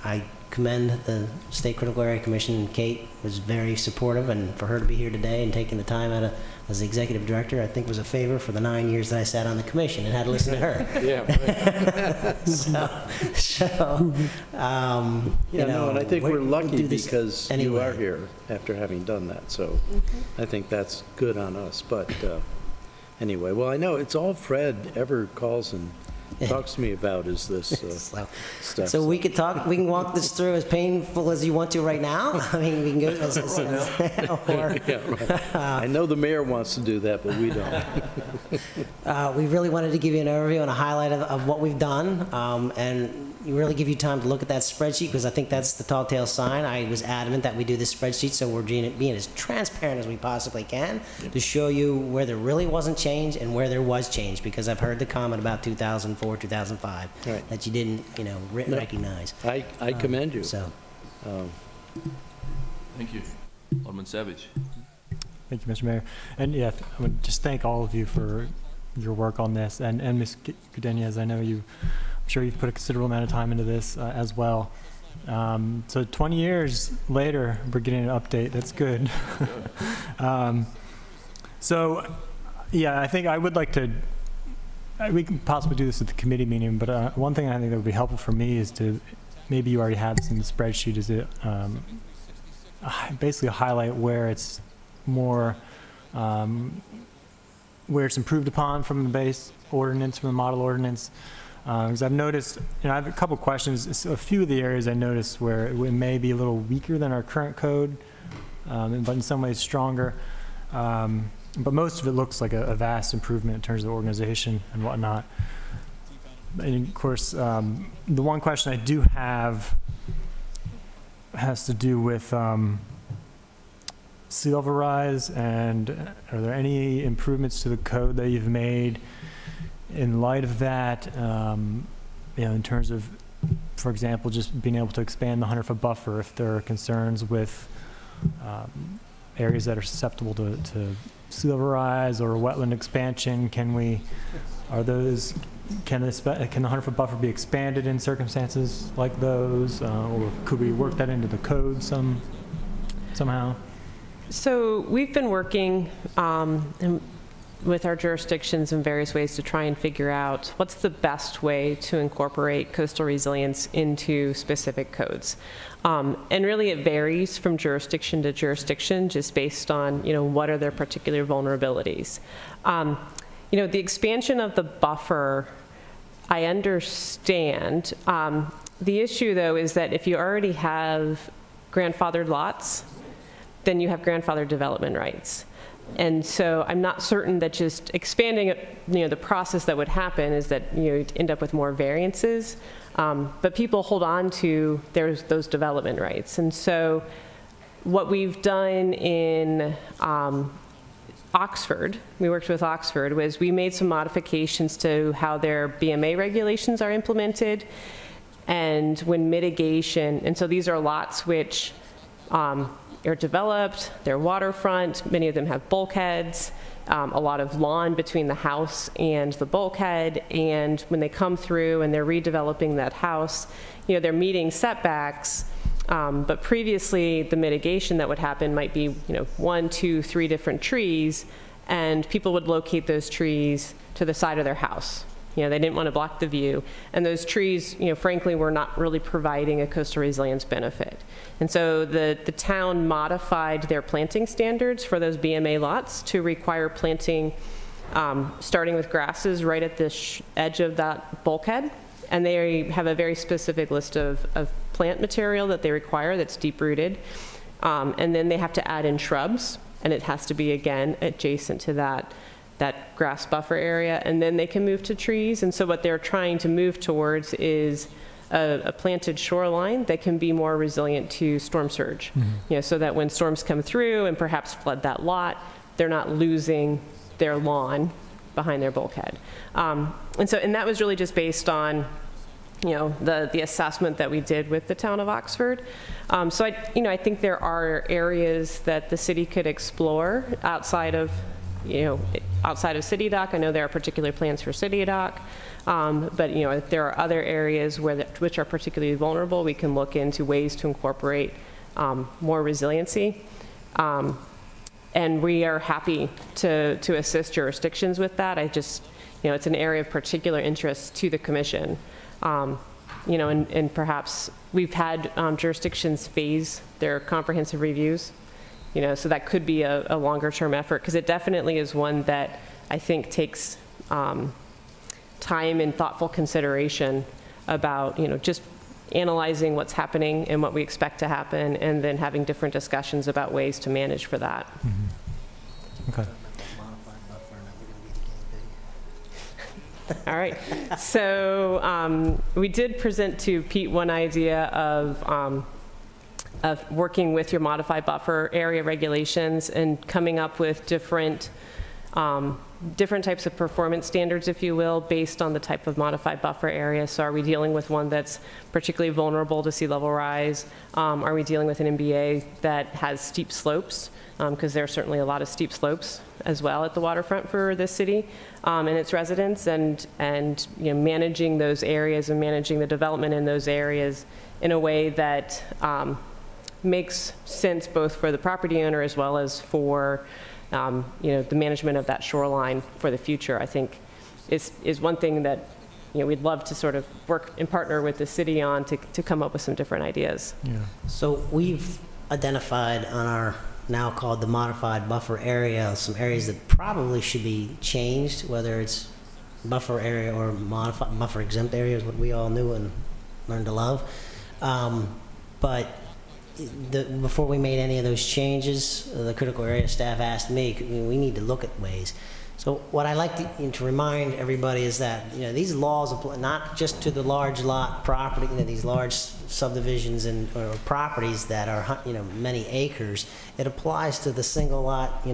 I commend the State Critical Area Commission, and Kate was very supportive, and for her to be here today and taking the time out of, as the executive director, I think was a favor for the 9 years that I sat on the commission and had to listen to her. Yeah. You know, and I think we're lucky do this because anyway. you are here after having done that. So I think that's good on us. But anyway, well, I know it's all Fred ever calls and talks to me about is this stuff. So we can walk this through as painful as you want to right now. I mean, we can go I know the mayor wants to do that, but we don't. We really wanted to give you an overview and a highlight of what we've done, and really give you time to look at that spreadsheet, because I think that's the tall tale sign. I was adamant that we do this spreadsheet, so we're being as transparent as we possibly can to show you where there really wasn't change and where there was change, because I've heard the comment about 2004, 2005 that you didn't, recognize. I commend you. So, Thank you. Alderman Savage. Thank you, Mr. Mayor. And yeah, I would just thank all of you for your work on this. And Ms. Gudenias, I know I'm sure you've put a considerable amount of time into this as well. So 20 years later, we're getting an update. That's good. So yeah, I think I would like to, we can possibly do this at the committee meeting, but one thing I think that would be helpful for me is to, maybe you already have this in the spreadsheet, is it basically highlight where it's more, where it's improved upon from the base ordinance, from the model ordinance. Because I've noticed, I have a couple questions. A few of the areas I noticed where it may be a little weaker than our current code, but in some ways stronger. But most of it looks like a vast improvement in terms of organization and whatnot. And of course, the one question I do have has to do with sea level rise, and are there any improvements to the code that you've made in light of that, in terms of, for example, just being able to expand the 100-foot buffer if there are concerns with areas that are susceptible to sea level rise or wetland expansion? Can the 100-foot buffer be expanded in circumstances like those, or could we work that into the code somehow? So we've been working with our jurisdictions in various ways to try and figure out what's the best way to incorporate coastal resilience into specific codes. And really it varies from jurisdiction to jurisdiction just based on, what are their particular vulnerabilities. The expansion of the buffer, I understand. The issue though is that if you already have grandfathered lots, then you have grandfathered development rights. And so I'm not certain that just expanding it, the process that would happen is that you'd end up with more variances. But people hold on to those development rights. And so what we've done in Oxford, we worked with Oxford, was we made some modifications to how their BMA regulations are implemented and when mitigation, and so these are lots which are developed, they're waterfront, many of them have bulkheads, a lot of lawn between the house and the bulkhead, and when they come through and they're redeveloping that house, they're meeting setbacks, but previously the mitigation that would happen might be 1, 2, 3 different trees, and people would locate those trees to the side of their house. They didn't want to block the view. And those trees, frankly, were not really providing a coastal resilience benefit. And so the town modified their planting standards for those BMA lots to require planting, starting with grasses right at the edge of that bulkhead. And they have a very specific list of plant material that they require that's deep-rooted. And then they have to add in shrubs, and it has to be, again, adjacent to that grass buffer area, and then they can move to trees. And so what they're trying to move towards is a planted shoreline that can be more resilient to storm surge. So that when storms come through and perhaps flood that lot, they're not losing their lawn behind their bulkhead. And that was really just based on the assessment that we did with the town of Oxford. So I think there are areas that the city could explore outside of City Dock. I know there are particular plans for City Dock, but if there are other areas which are particularly vulnerable, we can look into ways to incorporate more resiliency. And we are happy to assist jurisdictions with that. It's an area of particular interest to the commission. And perhaps we've had jurisdictions phase their comprehensive reviews, so that could be a longer term effort, because it definitely is one that I think takes time and thoughtful consideration about, just analyzing what's happening and what we expect to happen, and then having different discussions about ways to manage for that. Mm-hmm. Okay. All right. So we did present to Pete one idea of working with your modified buffer area regulations and coming up with different types of performance standards, if you will, based on the type of modified buffer area. So are we dealing with one that's particularly vulnerable to sea level rise? Are we dealing with an MBA that has steep slopes? Because there are certainly a lot of steep slopes as well at the waterfront for this city and its residents, and managing those areas and managing the development in those areas in a way that makes sense both for the property owner as well as for the management of that shoreline for the future. I think is one thing that we'd love to sort of work and partner with the city on to come up with some different ideas. Yeah. So we've identified on our now called the modified buffer area some areas that probably should be changed, whether it's buffer area or modified buffer exempt areas, what we all knew and learned to love. But before we made any of those changes, the critical area staff asked me, we need to look at ways. So what I like to remind everybody is that these laws apply not just to the large lot property, these large subdivisions or properties that are many acres. It applies to the single lot,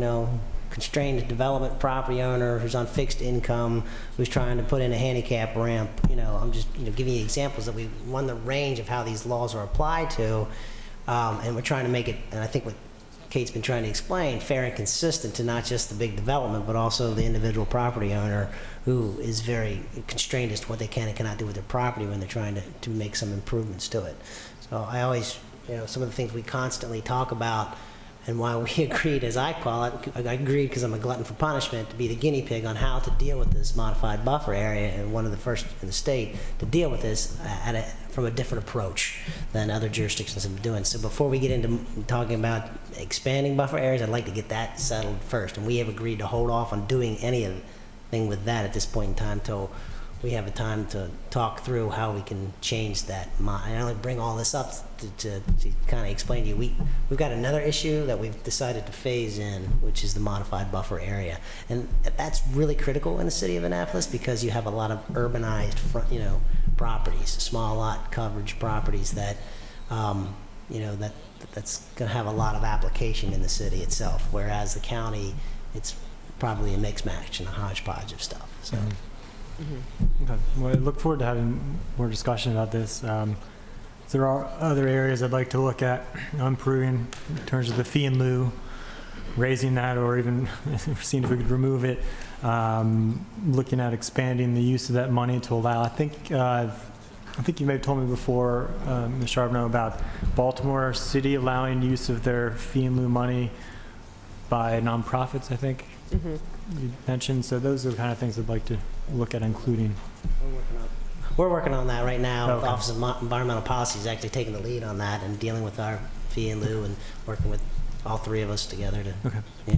constrained development property owner who's on fixed income, who's trying to put in a handicap ramp. I'm just giving you examples that we run the range of how these laws are applied to, and we're trying to make it. And I think what Kate's been trying to explain, fair and consistent to not just the big development, but also the individual property owner who is very constrained as to what they can and cannot do with their property when they're trying to make some improvements to it. So I always, some of the things we constantly talk about and why we agreed, as I call it, I agreed because I'm a glutton for punishment, to be the guinea pig on how to deal with this modified buffer area, and one of the first in the state to deal with this from a different approach than other jurisdictions have been doing. So before we get into talking about expanding buffer areas, I'd like to get that settled first, and we have agreed to hold off on doing anything with that at this point in time till we have a time to talk through how we can change that. I only bring all this up to kind of explain to you, we've got another issue that we've decided to phase in, which is the modified buffer area. And that's really critical in the city of Annapolis because you have a lot of urbanized properties, small lot coverage properties that, that's going to have a lot of application in the city itself, whereas the county, it's probably a mix match and a hodgepodge of stuff. So. Mm-hmm. Mm-hmm. Okay. Well, I look forward to having more discussion about this. There are other areas I'd like to look at improving in terms of the fee in lieu, raising that, or even seeing if we could remove it. Looking at expanding the use of that money to allow. I think you may have told me before, Ms. Charbonneau, about Baltimore City allowing use of their fee in lieu money by nonprofits. I think you mentioned. So those are the kind of things I'd like to look at including. We're working on that right now. Okay. The Office of Environmental Policy is actually taking the lead on that and dealing with our fee in lieu and working with all three of us together to. Okay. Yeah.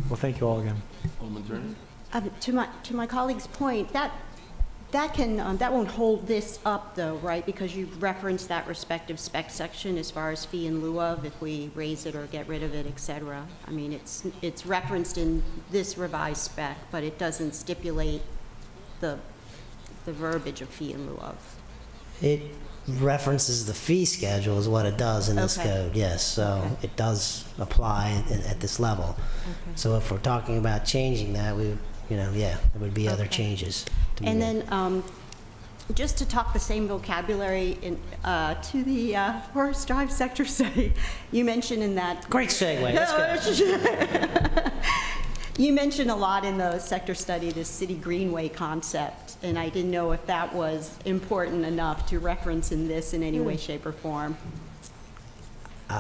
Well, thank you all again. To my colleague's point, that won't hold this up though, right? Because you've referenced that respective spec section as far as fee in lieu of if we raise it or get rid of it, et cetera. I mean, it's referenced in this revised spec, but it doesn't stipulate the verbiage of fee in lieu of. It references the fee schedule is what it does in this code, yes. So it does apply at this level. Okay. So if we're talking about changing that, there would be other changes. And then just to talk the same vocabulary to the Forest Drive sector study, you mentioned in that. Great segue. Let's go. You mentioned a lot in the sector study this city greenway concept, and I didn't know if that was important enough to reference in this in any way, shape, or form.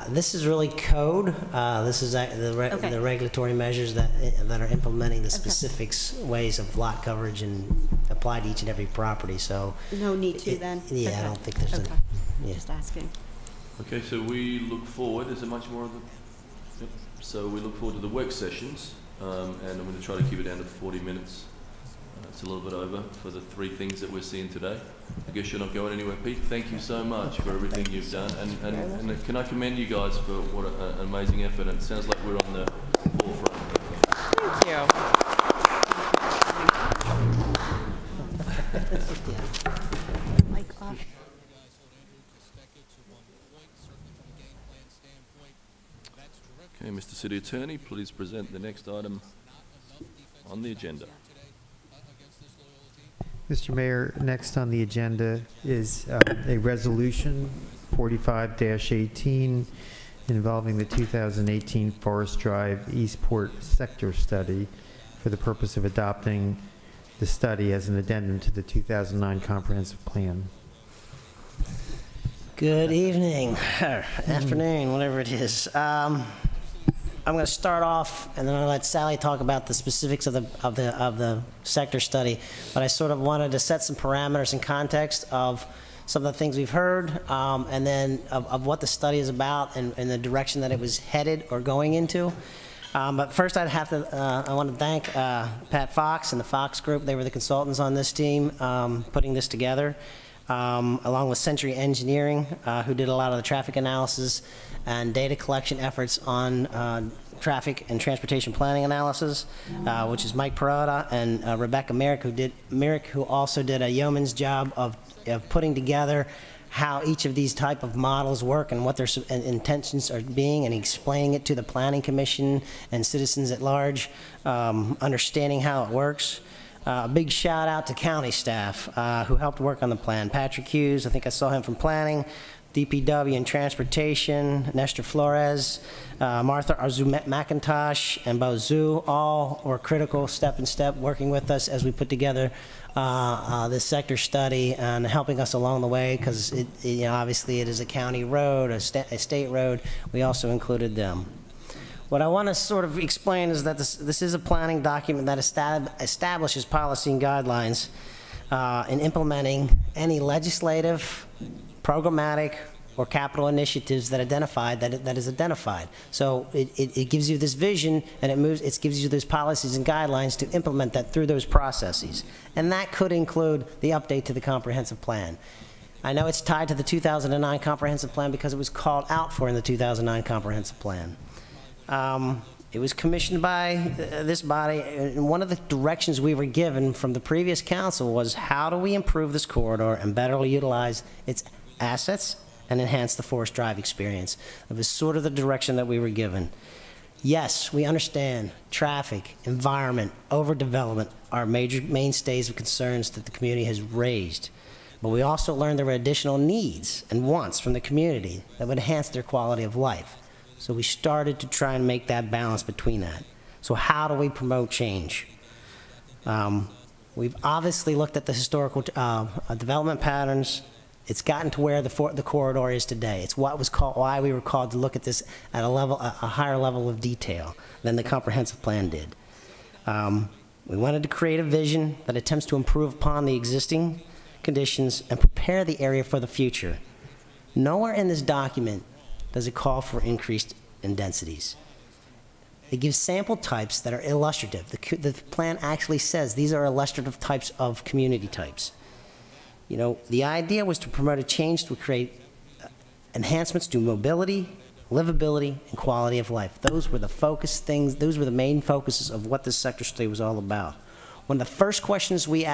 This is really code. This is the regulatory measures that are implementing the specifics ways of lot coverage and apply to each and every property. So no need to then. Yeah, okay. I don't think there's. Okay. Yeah. Just asking. Okay, so we look forward. Is there much more of the? Yep. So we look forward to the work sessions, and I'm going to try to keep it down to 40 minutes. It's a little bit over for the 3 things that we're seeing today. I guess you're not going anywhere, Pete. Thank you so much for everything you've done. And can I commend you guys for what an amazing effort. And it sounds like we're on the forefront. Thank you. Like off. Okay, Mr. City Attorney, please present the next item on the agenda. Mr. Mayor, next on the agenda is a resolution 45-18 involving the 2018 Forest Drive Eastport sector study for the purpose of adopting the study as an addendum to the 2009 comprehensive plan. Good evening, or afternoon, whatever it is. I'm going to start off, and then I'll let Sally talk about the specifics of the sector study. But I sort of wanted to set some parameters and context of some of the things we've heard, and then of what the study is about and the direction that it was headed or going into. But first, I want to thank Pat Fox and the Fox Group. They were the consultants on this team putting this together, along with Century Engineering, who did a lot of the traffic analysis and data collection efforts on traffic and transportation planning analysis, which is Mike Perrotta and Rebecca Merrick, who also did a yeoman's job of putting together how each of these type of models work and what their intentions are being, and explaining it to the Planning Commission and citizens at large, understanding how it works. A big shout out to county staff who helped work on the plan. Patrick Hughes, I think I saw him from planning, DPW and transportation, Nestor Flores, Martha Arzu-McIntosh, and Bo Zhu, all were critical step in step working with us as we put together this sector study and helping us along the way, because obviously it is a county road, a state road. We also included them. What I want to sort of explain is that this is a planning document that establishes policy and guidelines in implementing any legislative, programmatic, or capital initiatives that is identified. So it gives you this vision, and it gives you those policies and guidelines to implement that through those processes. And that could include the update to the comprehensive plan. I know it's tied to the 2009 comprehensive plan because it was called out for in the 2009 comprehensive plan. It was commissioned by this body, and one of the directions we were given from the previous council was, how do we improve this corridor and better utilize its assets and enhance the Forest Drive experience? It was sort of the direction that we were given. Yes, we understand traffic, environment, overdevelopment are major mainstays of concerns that the community has raised. But we also learned there were additional needs and wants from the community that would enhance their quality of life. So we started to try and make that balance between that. So how do we promote change? We've obviously looked at the historical development patterns. It's gotten to where the corridor is today. It's why we were called to look at this at a higher level of detail than the comprehensive plan did. We wanted to create a vision that attempts to improve upon the existing conditions and prepare the area for the future. Nowhere in this document does it call for increased in densities. It gives sample types that are illustrative. The plan actually says these are illustrative types of community types. You know, the idea was to promote a change to create enhancements to mobility, livability, and quality of life. Those were the focus things, those were the main focuses of what this sector study was all about. One of the first questions we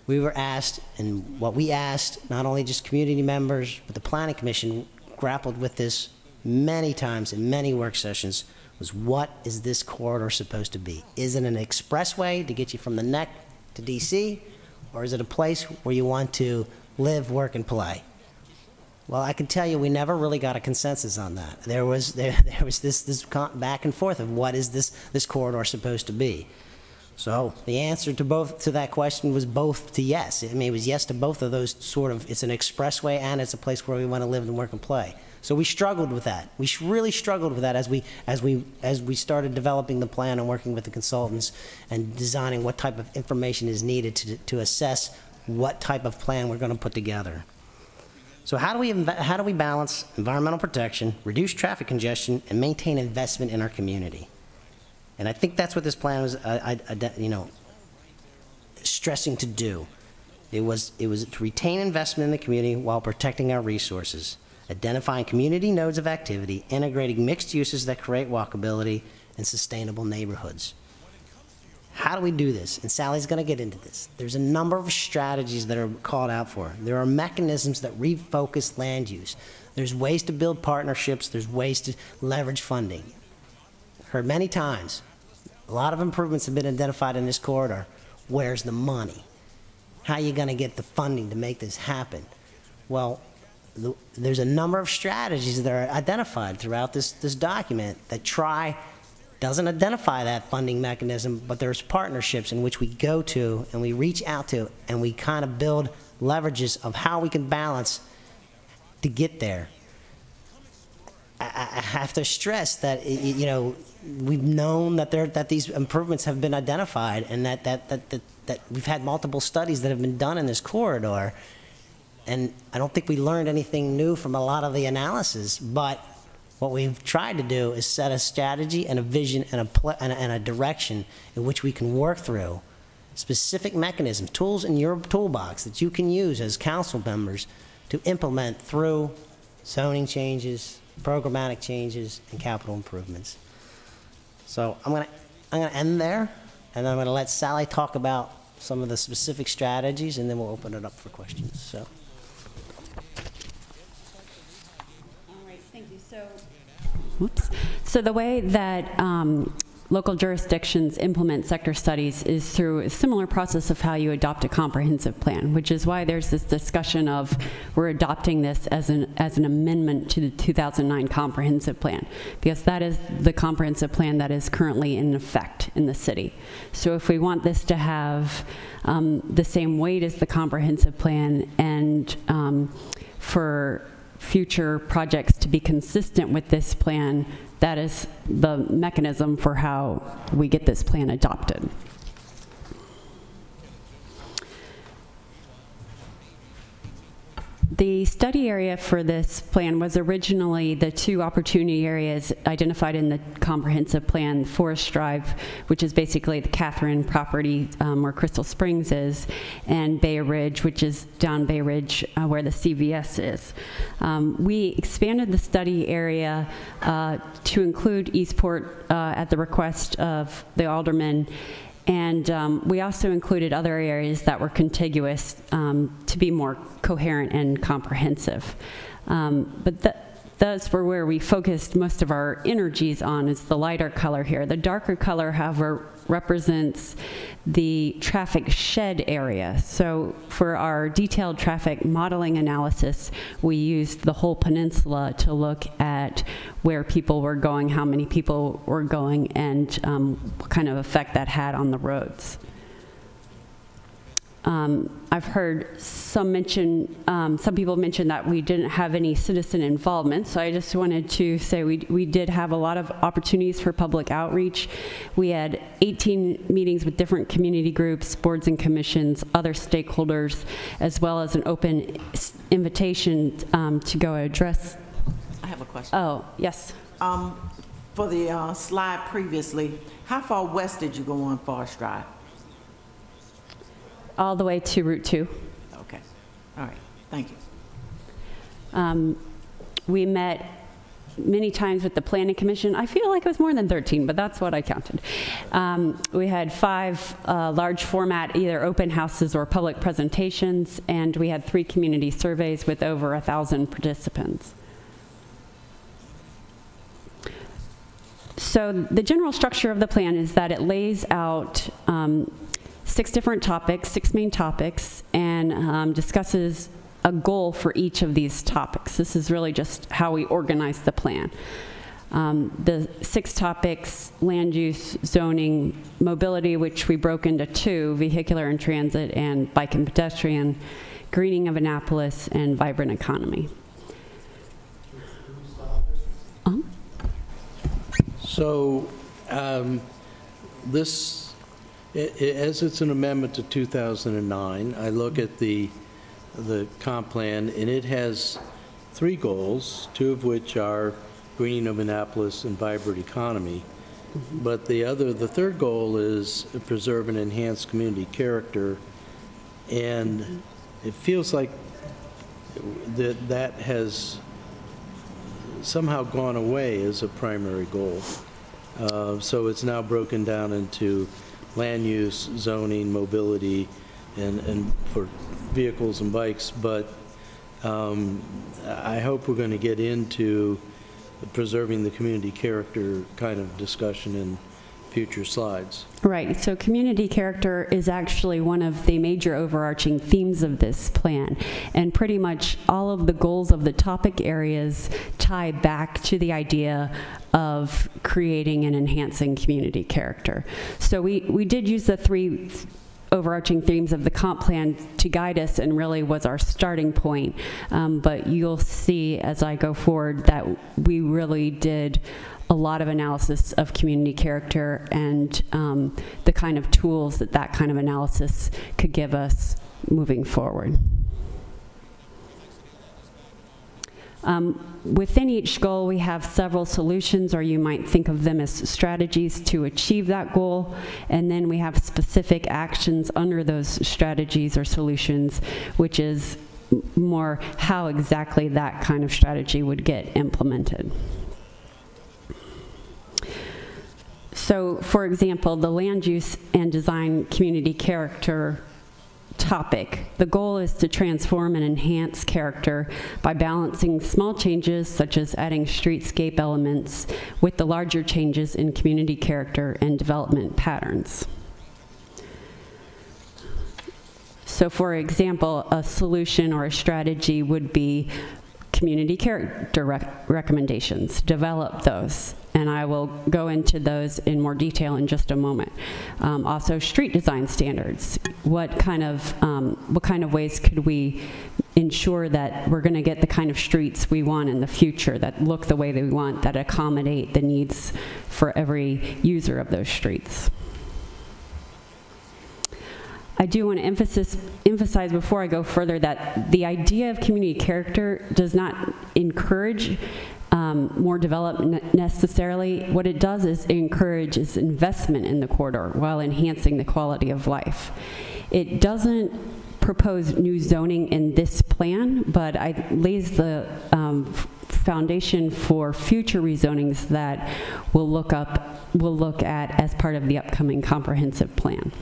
were asked, and what we asked, not only just community members, but the Planning Commission grappled with this many times in many work sessions, was what is this corridor supposed to be? Is it an expressway to get you from the neck to DC, or is it a place where you want to live, work, and play? Well, I can tell you we never really got a consensus on that. There was this back and forth of what is this corridor supposed to be. So the answer to that question was both to yes. I mean, it was yes to both of those sort of, it's an expressway and it's a place where we want to live and work and play. So we struggled with that. We really struggled with that as we started developing the plan and working with the consultants and designing what type of information is needed to assess what type of plan we're going to put together. So how do we balance environmental protection, reduce traffic congestion, and maintain investment in our community? And I think that's what this plan was, stressing to do. It was to retain investment in the community while protecting our resources, identifying community nodes of activity, integrating mixed uses that create walkability and sustainable neighborhoods. How do we do this? And Sally's going to get into this. There's a number of strategies that are called out for. There are mechanisms that refocus land use. There's ways to build partnerships. There's ways to leverage funding. Heard many times, a lot of improvements have been identified in this corridor. Where's the money? How are you going to get the funding to make this happen? Well, there's a number of strategies that are identified throughout this document that doesn't identify that funding mechanism, but there's partnerships in which we go to and we reach out to and we kind of build leverages of how we can balance to get there. I have to stress that, we've known that these improvements have been identified and that we've had multiple studies that have been done in this corridor. And I don't think we learned anything new from a lot of the analysis, but what we've tried to do is set a strategy and a vision and a direction in which we can work through specific mechanisms, tools in your toolbox that you can use as council members to implement through zoning changes, programmatic changes, and capital improvements. So I'm gonna end there, and then I'm gonna let Sally talk about some of the specific strategies, and then we'll open it up for questions. So. So the way that local jurisdictions implement sector studies is through a similar process of how you adopt a comprehensive plan, which is why there's this discussion of we're adopting this as an amendment to the 2009 comprehensive plan, because that is the comprehensive plan that is currently in effect in the city. So if we want this to have the same weight as the comprehensive plan and for future projects to be consistent with this plan, that is the mechanism for how we get this plan adopted. The study area for this plan was originally the two opportunity areas identified in the comprehensive plan, Forest Drive, which is basically the Catherine property where Crystal Springs is, and Bay Ridge, which is down Bay Ridge where the CVS is. We expanded the study area to include Eastport at the request of the alderman. And we also included other areas that were contiguous to be more coherent and comprehensive. But those were where we focused most of our energies on, is the lighter color here. The darker color, however, represents the traffic shed area. So for our detailed traffic modeling analysis, we used the whole peninsula to look at where people were going, how many people were going, and what kind of effect that had on the roads. I've heard some people mention that we didn't have any citizen involvement, so I just wanted to say we did have a lot of opportunities for public outreach. We had 18 meetings with different community groups, boards and commissions, other stakeholders, as well as an open invitation to go address. I have a question. Oh, yes. For the slide previously, how far west did you go on Forest Drive? All the way to Route 2. Okay. All right. Thank you. We met many times with the Planning Commission. I feel like it was more than 13, but that's what I counted. We had 5 large format, either open houses or public presentations, and we had 3 community surveys with over 1,000 participants. So the general structure of the plan is that it lays out 6 different topics, 6 main topics, and discusses a goal for each of these topics. This is really just how we organize the plan. The 6 topics: land use, zoning, mobility, which we broke into 2, vehicular and transit, and bike and pedestrian, greening of Annapolis, and vibrant economy. So this, as it's an amendment to 2009, I look at the comp plan, and it has 3 goals, 2 of which are greening of Annapolis and vibrant economy. But the 3rd goal is preserve and enhance community character, and it feels like that has somehow gone away as a primary goal. So it's now broken down into land use, zoning, mobility, and for vehicles and bikes. But I hope we're going to get into preserving the community character kind of discussion in future slides. Right, so community character is actually one of the major overarching themes of this plan, and pretty much all of the goals of the topic areas tie back to the idea of creating and enhancing community character. So we did use the 3 overarching themes of the comp plan to guide us and really was our starting point, but you'll see as I go forward that we really did a lot of analysis of community character and the kind of tools that kind of analysis could give us moving forward. Within each goal, we have several solutions, or you might think of them as strategies to achieve that goal, and then we have specific actions under those strategies or solutions, which is more how exactly that kind of strategy would get implemented. So, for example, the land use and design community character topic. The goal is to transform and enhance character by balancing small changes such as adding streetscape elements with the larger changes in community character and development patterns. So, for example, a solution or a strategy would be community character recommendations. Develop those, and I will go into those in more detail in just a moment. Also, street design standards. What kind of ways could we ensure that we're going to get the kind of streets we want in the future, that look the way that we want, that accommodate the needs for every user of those streets? I do want to emphasize before I go further that the idea of community character does not encourage more development necessarily. What it does is it encourages investment in the corridor while enhancing the quality of life. It doesn't propose new zoning in this plan, but it lays the foundation for future rezonings that we'll look at as part of the upcoming comprehensive plan.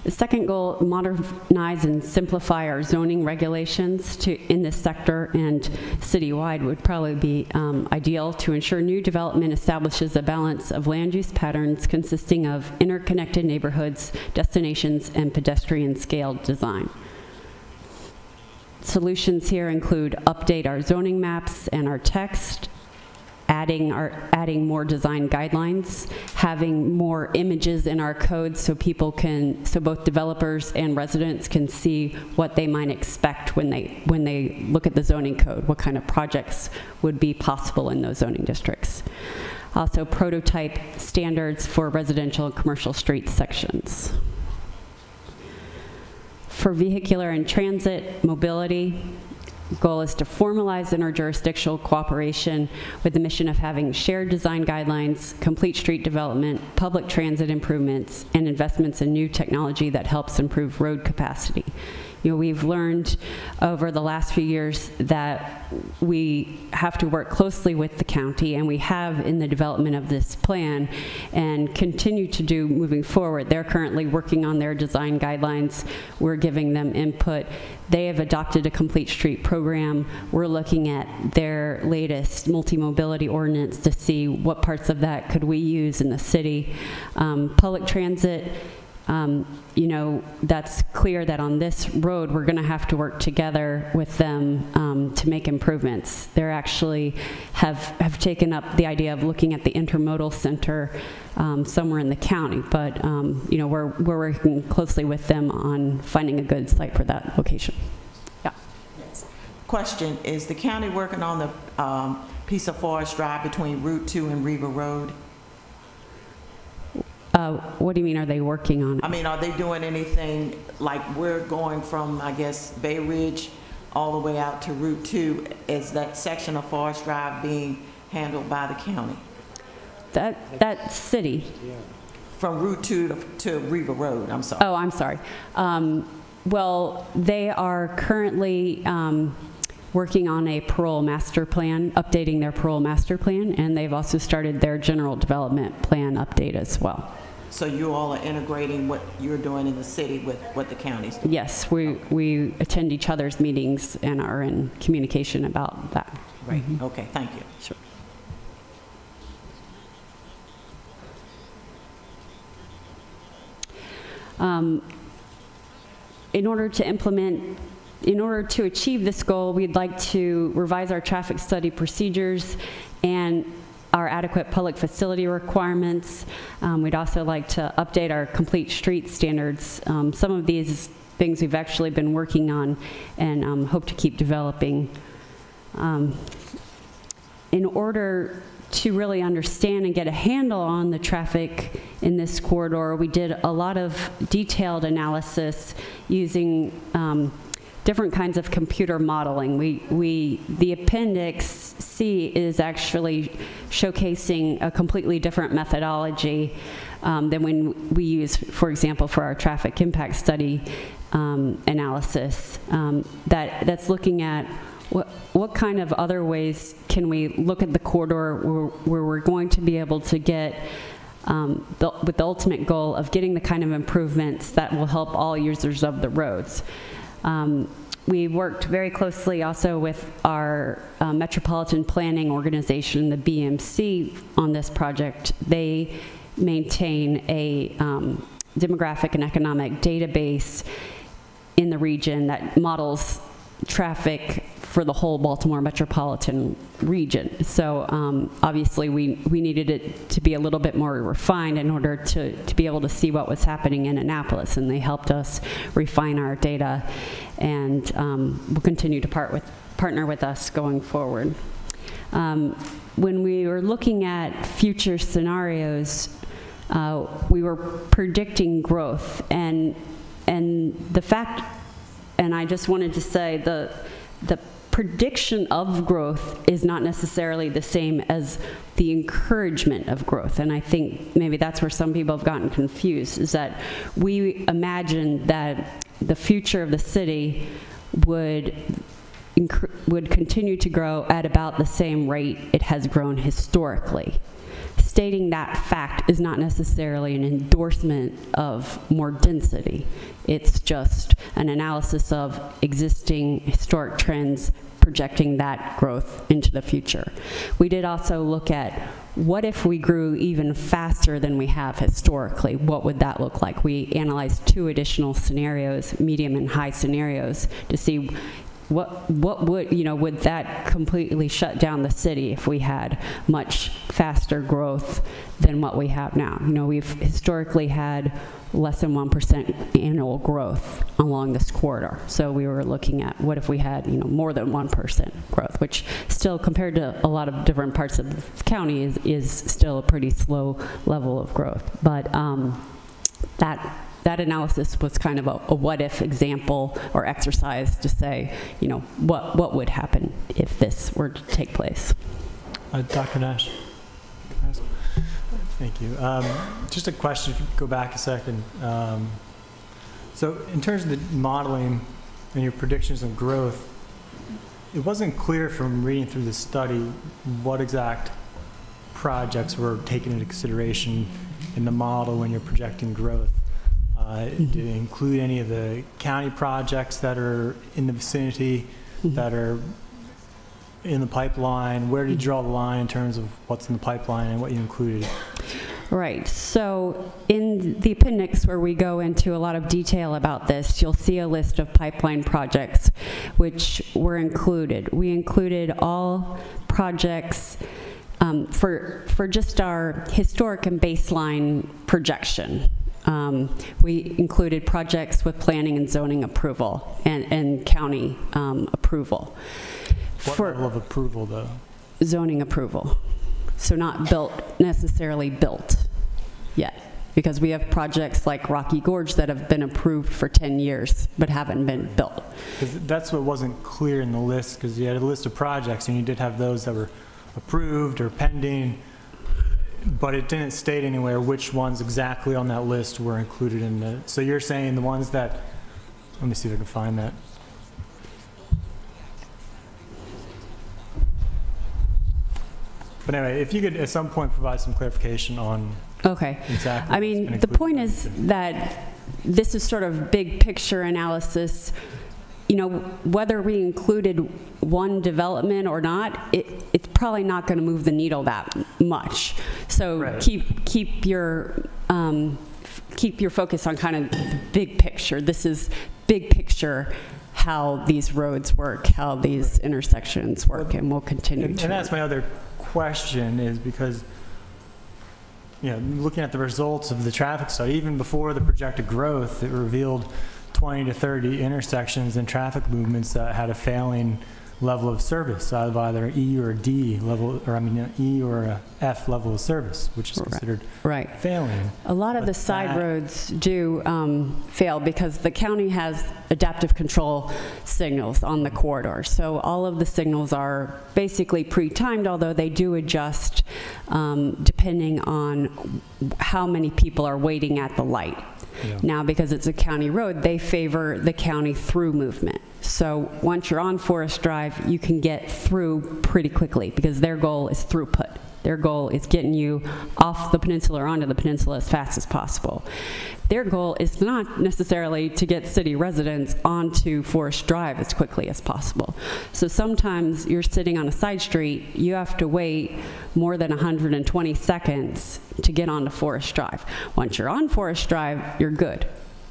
The second goal, modernize and simplify our zoning regulations in this sector and citywide would probably be ideal to ensure new development establishes a balance of land use patterns consisting of interconnected neighborhoods, destinations, and pedestrian scaled design. Solutions here include update our zoning maps and our text, adding more design guidelines, having more images in our code so both developers and residents can see what they might expect when they look at the zoning code, what kind of projects would be possible in those zoning districts. Also, prototype standards for residential and commercial street sections. For vehicular and transit mobility, goal is to formalize interjurisdictional cooperation with the mission of having shared design guidelines, complete street development, public transit improvements, and investments in new technology that helps improve road capacity. we've learned over the last few years that we have to work closely with the county, and we have in the development of this plan and continue to do moving forward. They're currently working on their design guidelines. We're giving them input. They have adopted a complete street program. We're looking at their latest multi-mobility ordinance to see what parts of that could we use in the city. Public transit, that's clear that on this road, we're gonna have to work together with them to make improvements. They're actually have taken up the idea of looking at the intermodal center somewhere in the county, but we're working closely with them on finding a good site for that location. Yeah. Question, is the county working on the piece of Forest Drive between Route 2 and Riva Road? What do you mean, are they working on it? I mean, are they doing anything, like we're going from, I guess, Bay Ridge all the way out to Route 2? Is that section of Forest Drive being handled by the county? That city. From Route 2 to Riva Road, I'm sorry. Oh, I'm sorry. Well, they are currently working on a parole master plan, updating their parole master plan, and they've also started their general development plan update as well. So you all are integrating what you're doing in the city with what the county's doing? Yes, we attend each other's meetings and are in communication about that. Right, okay, thank you. Sure. In order to achieve this goal, we'd like to revise our traffic study procedures and our adequate public facility requirements. We'd also like to update our complete street standards. Some of these things we've actually been working on and hope to keep developing. In order to really understand and get a handle on the traffic in this corridor, we did a lot of detailed analysis using different kinds of computer modeling. The Appendix C is actually showcasing a completely different methodology than when we use, for example, for our traffic impact study analysis. That's looking at what kind of other ways can we look at the corridor where we're going to be able to get with the ultimate goal of getting the kind of improvements that will help all users of the roads. We worked very closely also with our Metropolitan Planning Organization, the BMC, on this project. They maintain a demographic and economic database in the region that models traffic for the whole Baltimore metropolitan region. So obviously we needed it to be a little bit more refined in order to be able to see what was happening in Annapolis, and they helped us refine our data, and will continue to partner with us going forward. When we were looking at future scenarios, we were predicting growth, and the fact, and I just wanted to say the prediction of growth is not necessarily the same as the encouragement of growth. And I think maybe that's where some people have gotten confused, is that we imagined that the future of the city would continue to grow at about the same rate it has grown historically. Stating that fact is not necessarily an endorsement of more density. It's just an analysis of existing historic trends, projecting that growth into the future. We did also look at what if we grew even faster than we have historically? What would that look like? We analyzed 2 additional scenarios, medium and high scenarios, to see what would that completely shut down the city if we had much faster growth than what we have now? We've historically had less than 1% annual growth along this corridor. So we were looking at what if we had, more than 1% growth, which still, compared to a lot of different parts of the county, is still a pretty slow level of growth. But that analysis was kind of a what-if example or exercise to say, what would happen if this were to take place. Dr. Nash. Thank you. Just a question, if you go back a second. So in terms of the modeling, and your predictions of growth, it wasn't clear from reading through the study what exact projects were taken into consideration in the model when you're projecting growth. Did it include any of the county projects that are in the vicinity, that are in the pipeline? Where did you draw the line in terms of what's in the pipeline and what you included? Right. So in the appendix where we go into a lot of detail about this, you'll see a list of pipeline projects which were included. We included all projects for just our historic and baseline projection. We included projects with planning and zoning approval and county approval. What level of approval, though? Zoning approval. So not necessarily built yet, because we have projects like Rocky Gorge that have been approved for 10 years but haven't been built. That's what wasn't clear in the list, because you had a list of projects and you did have those that were approved or pending, but it didn't state anywhere which ones exactly on that list were included in the, so you're saying the ones that, let me see if I can find that. But anyway, if you could at some point provide some clarification on exactly. I mean, the point is that this is sort of big picture analysis. You know, whether we included one development or not, it's probably not going to move the needle that much. So keep your focus on kind of the big picture. This is big picture, how these roads work, how these intersections work, and we'll continue to. And that's my other question, is because, you know, looking at the results of the traffic study, even before the projected growth, it revealed 20 to 30 intersections and traffic movements that had a failing level of service, out of either E or a D level, or I mean E or a F level of service, which is considered failing. A lot of the side roads do fail because the county has adaptive control signals on the corridor. So all of the signals are basically pre-timed, although they do adjust depending on how many people are waiting at the light. Now, because it's a county road, they favor the county through movement. So once you're on Forest Drive, you can get through pretty quickly because their goal is throughput. Their goal is getting you off the peninsula or onto the peninsula as fast as possible. Their goal is not necessarily to get city residents onto Forest Drive as quickly as possible. So sometimes you're sitting on a side street, you have to wait more than 120 seconds to get onto Forest Drive. Once you're on Forest Drive, you're good.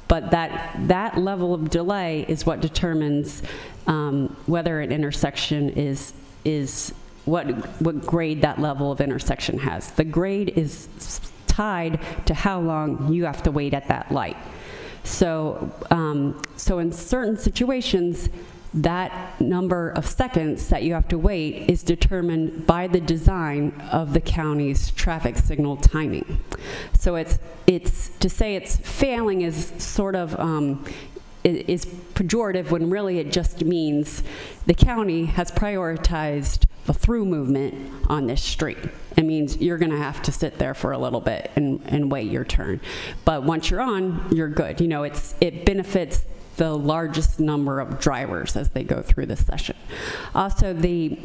But that level of delay is what determines whether an intersection is what grade that level of intersection has. The grade is tied to how long you have to wait at that light. So, so in certain situations, that number of seconds that you have to wait is determined by the design of the county's traffic signal timing. So it's to say it's failing is sort of is pejorative when really it just means the county has prioritized the through movement on this street. It means you're going to have to sit there for a little bit and wait your turn. But once you're on, you're good. You know, it benefits the largest number of drivers as they go through this session. Also, the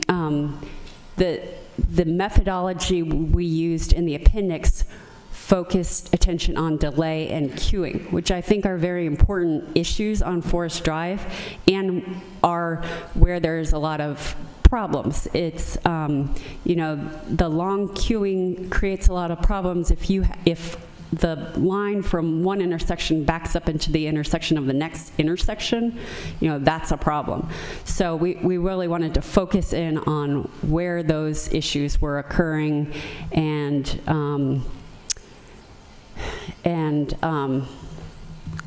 methodology we used in the appendix focused attention on delay and queuing, which I think are very important issues on Forest Drive and are where there's a lot of problems. It's, you know, the long queuing creates a lot of problems if the line from one intersection backs up into the intersection of the next intersection, you know, that's a problem. So we really wanted to focus in on where those issues were occurring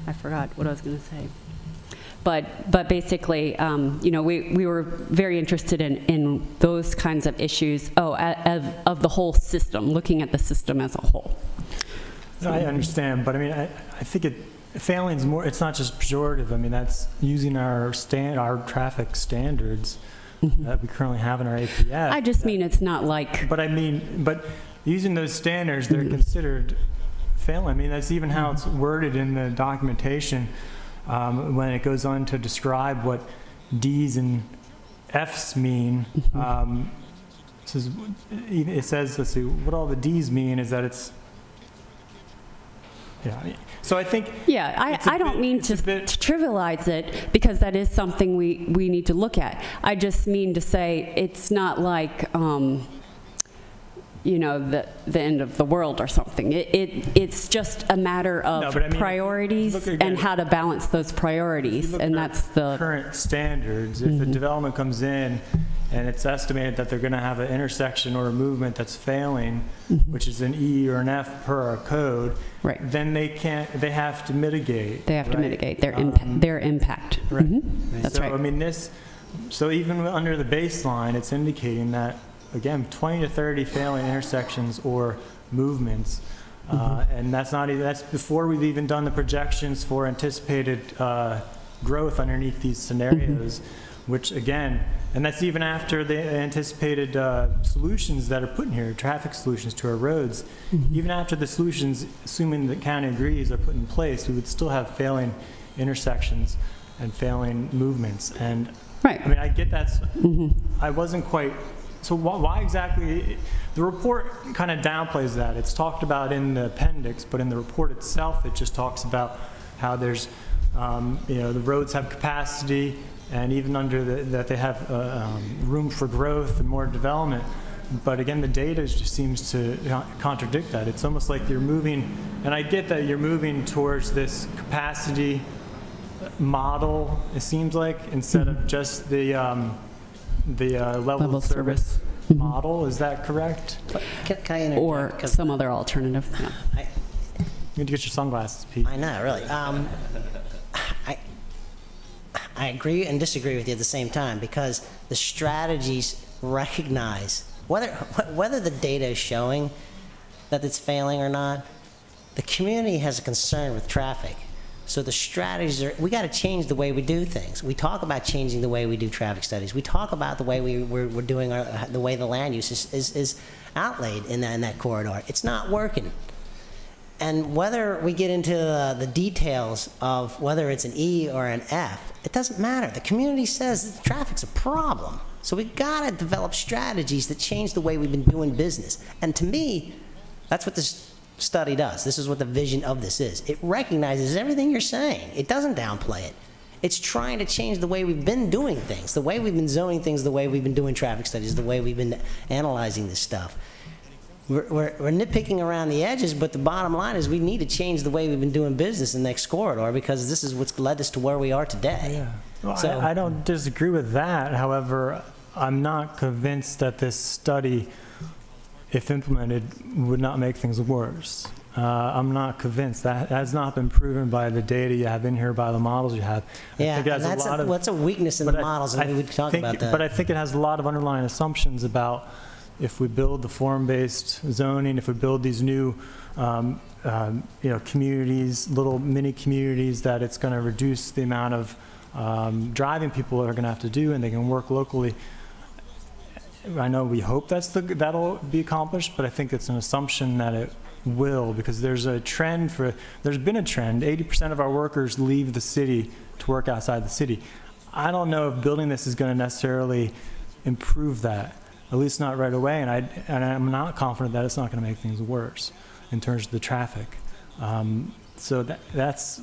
I forgot what I was going to say. But basically, you know, we were very interested in those kinds of issues, of the whole system, looking at the system as a whole. I understand, but I mean, I think failing's more, it's not just pejorative. I mean, that's using our traffic standards that we currently have in our APF. I just mean it's not like. But using those standards, they're considered failing. I mean, that's even how it's worded in the documentation. when it goes on to describe what D's and F's mean, it says, let's see, what all the D's mean is that it's, yeah. So I think... Yeah, I don't mean to trivialize it, because that is something we need to look at. I just mean to say it's not like, you know, the end of the world or something. It's just a matter of priorities and how to balance those priorities, and that's the current standards. If a development comes in and it's estimated that they're going to have an intersection or a movement that's failing, which is an E or an F per our code, right, then they have to mitigate. They have to mitigate their impact. Right. That's so, right. I mean, so even under the baseline, it's indicating that, again, 20 to 30 failing intersections or movements, and that's before we've even done the projections for anticipated growth underneath these scenarios, which again, and that's even after the anticipated solutions that are put in here, traffic solutions to our roads. Even after the solutions, assuming the county agrees, are put in place, we would still have failing intersections and failing movements. And right. I mean, I get that. I wasn't quite. So why exactly? The report kind of downplays that. It's talked about in the appendix, but in the report itself, it just talks about how there's, you know, the roads have capacity, and even under that they have room for growth and more development. But again, the data just seems to contradict that. It's almost like you're moving, and I get that you're moving towards this capacity model, it seems like, instead of just the level of service model. Is that correct? Can I interject? Or some other alternative. Yeah. You need to get your sunglasses, Pete. I know, really. I agree and disagree with you at the same time, because the strategies recognize whether the data is showing that it's failing or not. The community has a concern with traffic. So the strategies are, we got to change the way we do things. We talk about changing the way we do traffic studies. We talk about the way we're doing the way the land use is outlaid in that corridor. It's not working. And whether we get into the details of whether it's an E or an F, it doesn't matter. The community says that traffic's a problem. So we got to develop strategies that change the way we've been doing business. And to me, that's what this study does. This is what the vision of this is. It recognizes everything you're saying. It doesn't downplay it. It's trying to change the way we've been doing things, the way we've been zoning things, the way we've been doing traffic studies, the way we've been analyzing this stuff. We're nitpicking around the edges, but the bottom line is we need to change the way we've been doing business in the next corridor, because this is what's led us to where we are today. Yeah. Well, so, I don't disagree with that. However, I'm not convinced that this study, if implemented, would not make things worse. I'm not convinced. That has not been proven by the data you have in here, by the models you have. Yeah, and that's a weakness in the models, and we would talk about that. But I think it has a lot of underlying assumptions about if we build the form-based zoning, if we build these new you know, communities, little mini communities, that it's going to reduce the amount of driving people are going to have to do, and they can work locally. I know we hope that'll be accomplished, but I think it's an assumption that it will, because there's been a trend, 80% of our workers leave the city to work outside the city. I don't know if building this is going to necessarily improve that, at least not right away, and I'm not confident that it's not going to make things worse in terms of the traffic. So that's,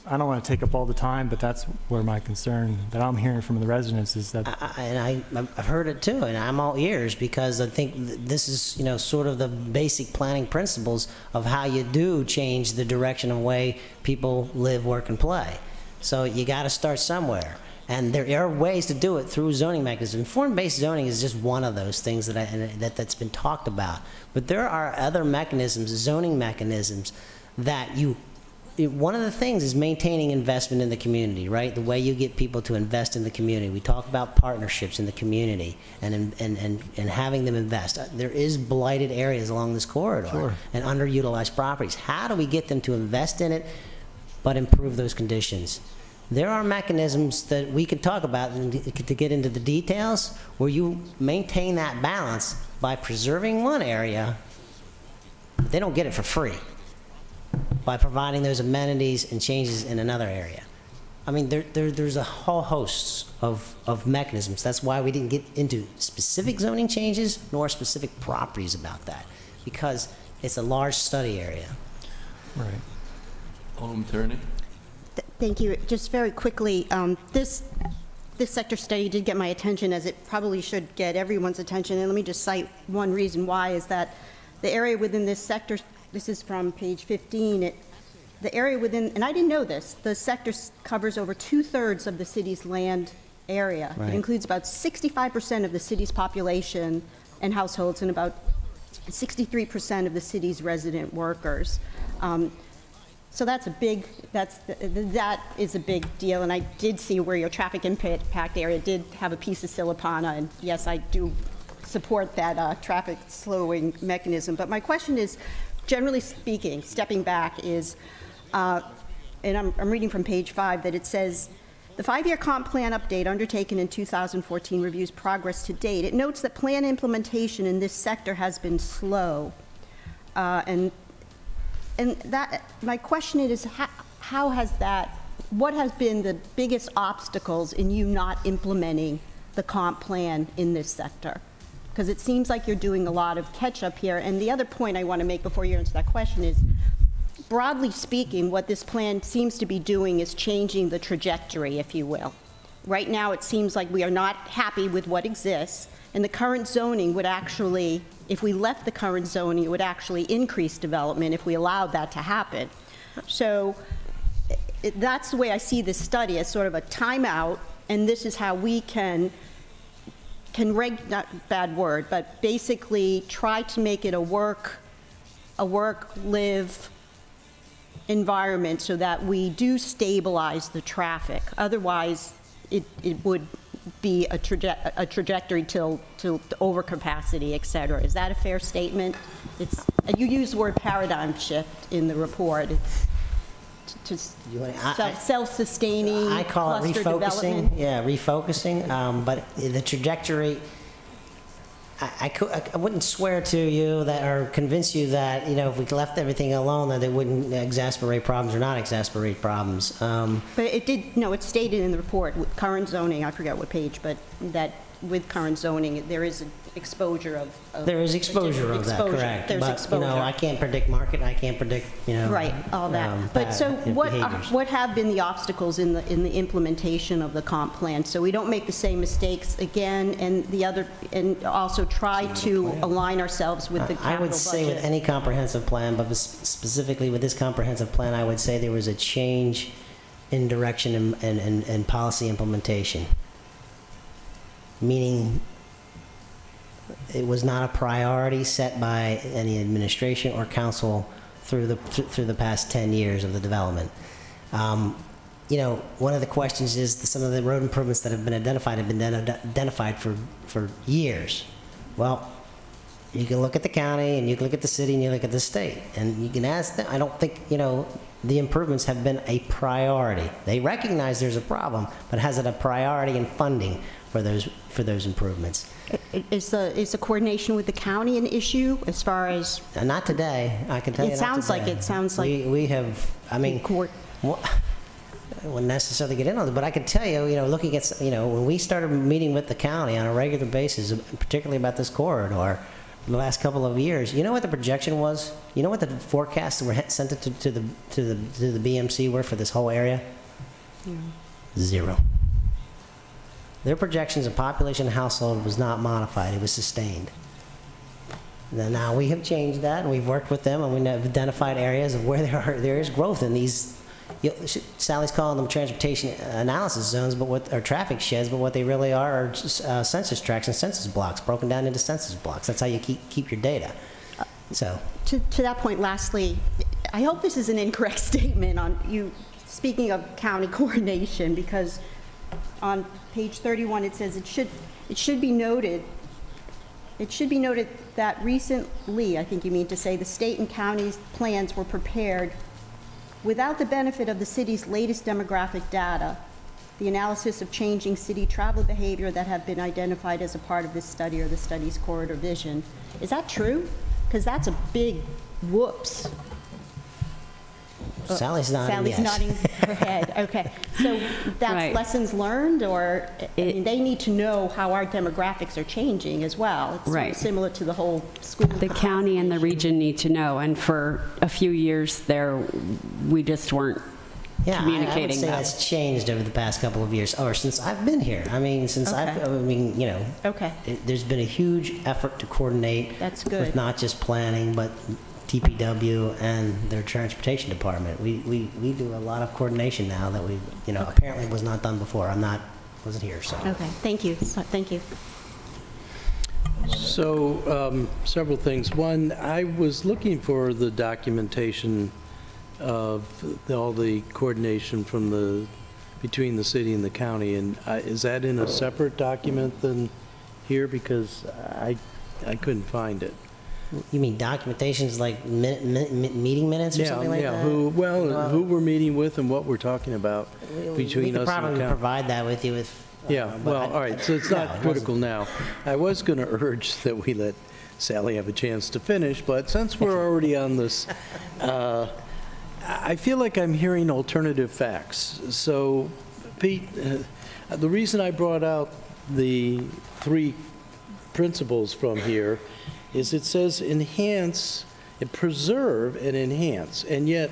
I don't want to take up all the time, but that's where my concern that I'm hearing from the residents is that. I've heard it too, and I'm all ears, because I think this is, you know, sort of the basic planning principles of how you do change the direction of way people live, work, and play. So you got to start somewhere. And there are ways to do it through zoning mechanisms. Form-based zoning is just one of those things that's been talked about. But there are other mechanisms, zoning mechanisms, that one of the things is maintaining investment in the community, right? The way you get people to invest in the community. We talk about partnerships in the community and having them invest. There is blighted areas along this corridor and underutilized properties. How do we get them to invest in it but improve those conditions? There are mechanisms that we can talk about to get into the details where you maintain that balance by preserving one area. They don't get it for free by providing those amenities and changes in another area. I mean, there's a whole host of mechanisms. That's why we didn't get into specific zoning changes nor specific properties about that, because it's a large study area. Right. Alderman Tierney. Thank you. Just very quickly, this sector study did get my attention, as it probably should get everyone's attention. And let me just cite one reason why, is that the area within this sector, this is from page 15, the area within, and I didn't know this, the sector covers over 2/3 of the city's land area. Right. It includes about 65% of the city's population and households, and about 63% of the city's resident workers. So that's a big, that is a big deal, and I did see where your traffic impact area did have a piece of Silipana, and yes, I do support that traffic slowing mechanism. But my question is, generally speaking, stepping back, is, and I'm reading from page 5, that it says, the 5-year comp plan update undertaken in 2014 reviews progress to date. It notes that plan implementation in this sector has been slow, and that, my question is, how has that, what has been the biggest obstacles in you not implementing the comp plan in this sector? Because it seems like you're doing a lot of catch-up here. And the other point I want to make before you answer that question is, broadly speaking, what this plan seems to be doing is changing the trajectory, if you will. Right now, it seems like we are not happy with what exists, and the current zoning would actually, if we left the current zoning, it would actually increase development if we allowed that to happen. So that's the way I see this study, as sort of a timeout, and this is how we can not bad word, but basically try to make it a work, live environment so that we do stabilize the traffic. Otherwise, it would be a trajectory to overcapacity, et cetera. Is that a fair statement? You use the word paradigm shift in the report. It's self-sustaining, I call it refocusing. Yeah, refocusing. But the trajectory, I wouldn't swear to you that, or convince you that, you know, if we left everything alone, that it wouldn't exacerbate problems or not exacerbate problems. But it did, no, it's stated in the report with current zoning, I forget what page, but that with current zoning, there is an exposure of there is exposure of that, correct. There's but, exposure. You know, I can't predict market, I can't predict, you know. Right, all that. But so what have been the obstacles in the implementation of the comp plan? So we don't make the same mistakes again, and also try to align ourselves with the capital budget. I would say with any comprehensive plan, but specifically with this comprehensive plan, I would say there was a change in direction and policy implementation. Meaning it was not a priority set by any administration or council through the past 10 years of the development. You know, one of the questions is some of the road improvements that have been identified for years. Well, you can look at the county, and you can look at the city, and you look at the state, and you can ask them. I don't think, you know, the improvements have been a priority. They recognize there's a problem, but has it a priority in funding for those improvements? Is the coordination with the county an issue as far as? Not today. I can tell you. It sounds like we have. I mean, I wouldn't necessarily get in on it, but I can tell you, you know, looking at, you know, when we started meeting with the county on a regular basis, particularly about this corridor, in the last couple of years, you know what the projection was? You know what the forecasts that were sent to the BMC were for this whole area? Yeah. 0. Their projections of population and household was not modified, it was sustained. Now we have changed that, and we've worked with them, and we have identified areas of where there is growth in these. Sally's calling them transportation analysis zones, or traffic sheds, but what they really are census tracts and census blocks, broken down into census blocks. That's how you keep your data. So to that point, lastly, I hope this is an incorrect statement on you speaking of county coordination, because on page 31 it says it should be noted that recently, I think you mean to say, the state and county's plans were prepared without the benefit of the city's latest demographic data, the analysis of changing city travel behavior that have been identified as a part of this study or the study's corridor vision. Is that true? Because that's a big whoops. Sally's nodding Sally's yes. nodding her head. Okay. So that's Right. lessons learned, or I mean, they need to know how our demographics are changing as well. It's sort of Right. similar to the whole school. The county and the region need to know, and for a few years there, we just weren't Yeah, I would communicating say that. that's changed over the past couple of years, or since I've been here. I mean, since Okay. there's been a huge effort to coordinate. That's good. With not just planning, but DPW and their transportation department. We do a lot of coordination now that we, apparently was not done before. Wasn't here, so. Okay. Thank you. Thank you. So, several things. One, I was looking for the documentation of all the coordination between the city and the county, and is that in a separate document than here? Because I couldn't find it. You mean documentations like meeting minutes or something like that? Who we're meeting with and what we're talking about between we could us and the probably county. provide that with you if. Yeah, well, all right, so it's not critical now. I was going to urge that we let Sally have a chance to finish, but since we're already on this, I feel like I'm hearing alternative facts. So, Pete, the reason I brought out the 3 principles from here is it says enhance, preserve and enhance, and yet